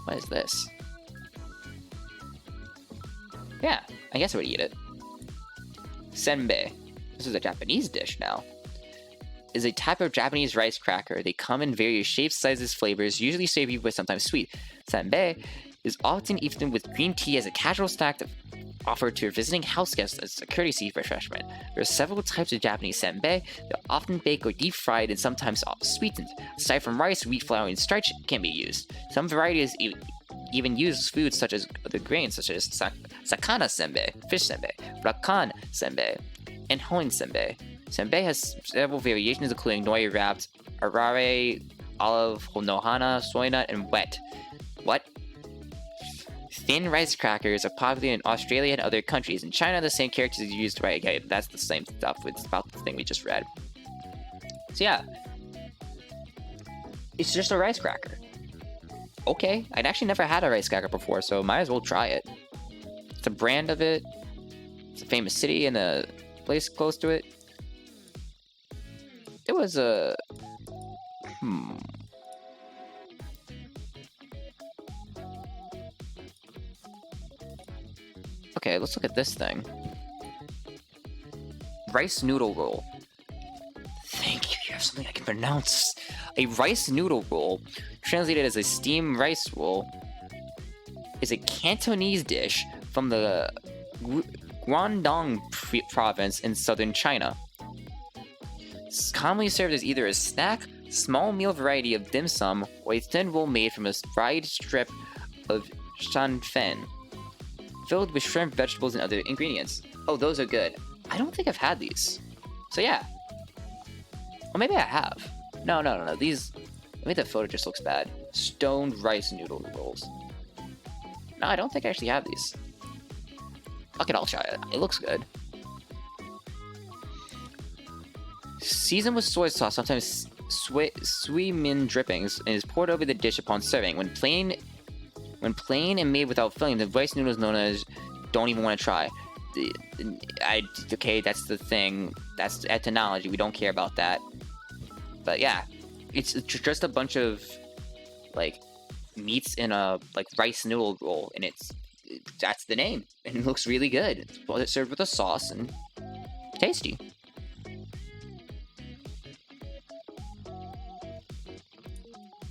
[SPEAKER 1] What is this? Yeah, I guess I would eat it. Senbei. This is a Japanese dish now. Is a type of Japanese rice cracker. They come in various shapes, sizes, flavors, usually savory but sometimes sweet. Senbei is often eaten with green tea as a casual snack offered to visiting house guests as a courtesy refreshment. There are several types of Japanese senbei. They're often baked or deep fried and sometimes sweetened. Aside from rice, wheat flour, and starch can be used. Some varieties even use foods such as other grains, such as sakana senbei, fish senbei, rakan senbei, and hoin senbei. Senbei has several variations including nori wrapped, arare, olive, nohana, soy nut, and wet. What? Thin rice crackers are popular in Australia and other countries. In China, the same characters are used, right? Okay, that's the same stuff. It's about the thing we just read. So yeah. It's just a rice cracker. Okay, I'd actually never had a rice cracker before, so might as well try it. It's a brand of it. It's a famous city and a place close to it. It was a... Okay, let's look at this thing. Rice noodle roll. Thank you, you have something I can pronounce. A rice noodle roll, translated as a steamed rice roll, is a Cantonese dish from the Guangdong province in southern China. It's commonly served as either a snack, small meal variety of dim sum, or a thin roll made from a fried strip of shanfen. filled with shrimp, vegetables, and other ingredients. Oh, those are good. I don't think I've had these. So yeah. Well, maybe I have. No. These... Maybe the photo just looks bad. Stoned rice noodle rolls. No, I don't think I actually have these. Fuck it, I'll try it. It looks good. Seasoned with soy sauce, sometimes sui min drippings, and is poured over the dish upon serving. When plain and made without filling, the rice noodle is known as don't even want to try. Okay, that's the thing. That's etymology. We don't care about that. But yeah, it's just a bunch of like meats in a like rice noodle roll, and that's the name, and it looks really good. It's served with a sauce and tasty.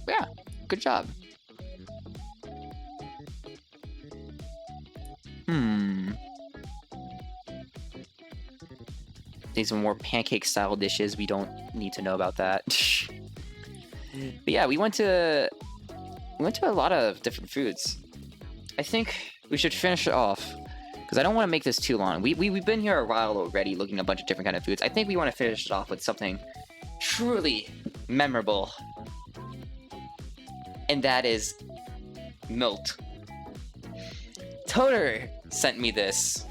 [SPEAKER 1] Yeah, good job. Need some more pancake-style dishes. We don't need to know about that. But yeah, we went to a lot of different foods. I think we should finish it off because I don't want to make this too long. We've been here a while already, looking at a bunch of different kind of foods. I think we want to finish it off with something truly memorable, and that is milt. Toter sent me this.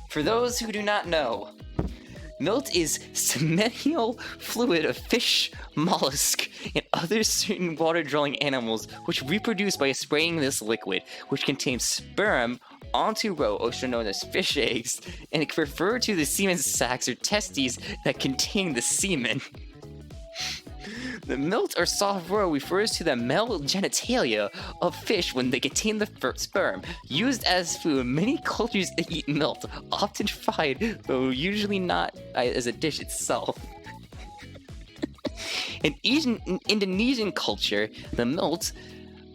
[SPEAKER 1] For those who do not know, milt is seminal fluid of fish, mollusk, and other certain water-dwelling animals which reproduce by spraying this liquid, which contains sperm onto roe, also known as fish eggs, and it can refer to the semen sacs or testes that contain the semen. The milt or soft roe refers to the male genitalia of fish when they contain the sperm. Used as food, many cultures eat milt, often fried, though usually not as a dish itself. In Indonesian culture, the milt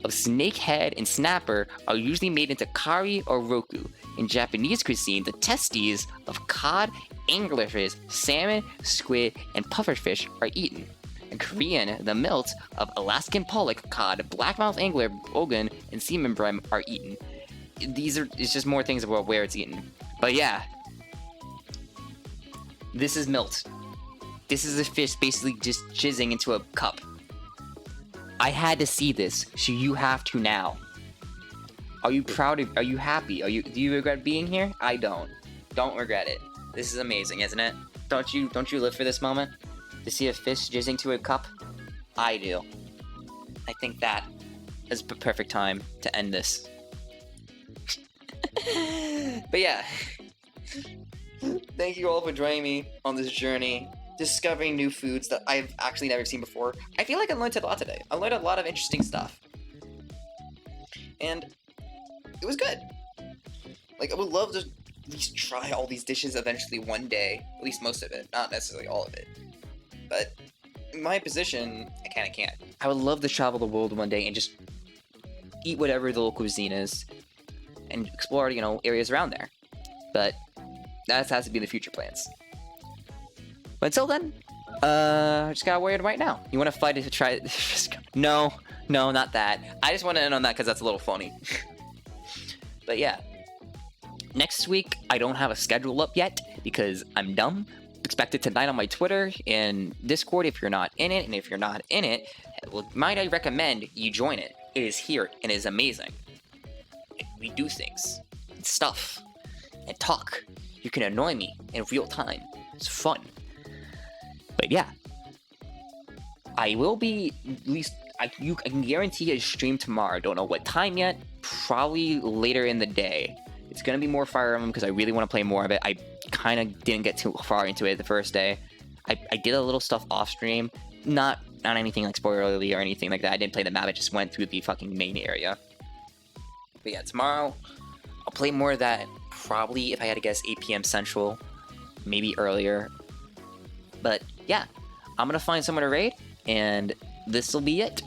[SPEAKER 1] of snakehead and snapper are usually made into kari or roku. In Japanese cuisine, the testes of cod, anglerfish, salmon, squid, and pufferfish are eaten. In Korean, the milt of Alaskan pollock, cod, blackmouth angler, bogan, and seaman bream are eaten. It's just more things about where it's eaten. But yeah, this is milt. This is a fish basically just jizzing into a cup. I had to see this, so you have to now. Are you proud of? Are you happy? Do you regret being here? I don't. Don't regret it. This is amazing, isn't it? Don't you live for this moment? To see a fish jizzing to a cup? I do. I think that is the perfect time to end this. But yeah. Thank you all for joining me on this journey, discovering new foods that I've actually never seen before. I feel like I learned a lot today. I learned a lot of interesting stuff. And it was good. Like, I would love to at least try all these dishes eventually one day. At least most of it. Not necessarily all of it. But in my position, I kind of can't. I would love to travel the world one day and just eat whatever the local cuisine is and explore, areas around there. But that has to be the future plans. But until then, I just gotta wear it right now. You want to fight it to try it? No, not that. I just want to end on that because that's a little funny. But yeah. Next week, I don't have a schedule up yet because I'm dumb. Expect it tonight on my Twitter and Discord if you're not in it, and if you're not in it, well, might I recommend you join it. It is here and it is amazing. We do things, and stuff, and talk. You can annoy me in real time. It's fun. But yeah, I will be at least. I can guarantee a stream tomorrow. Don't know what time yet. Probably later in the day. It's gonna be more Fire Emblem because I really want to play more of it. I kind of didn't get too far into it the first day. I did a little stuff off stream, not anything like spoilerly or anything like that. I didn't play the map. I just went through the fucking main area. But yeah, tomorrow I'll play more of that. Probably, if I had to guess, 8 p.m. Central, maybe earlier. But yeah, I'm gonna find someone to raid, and this will be it.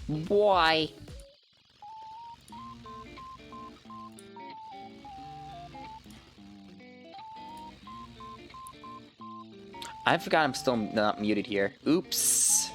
[SPEAKER 1] Bye. I forgot I'm still not muted here. Oops.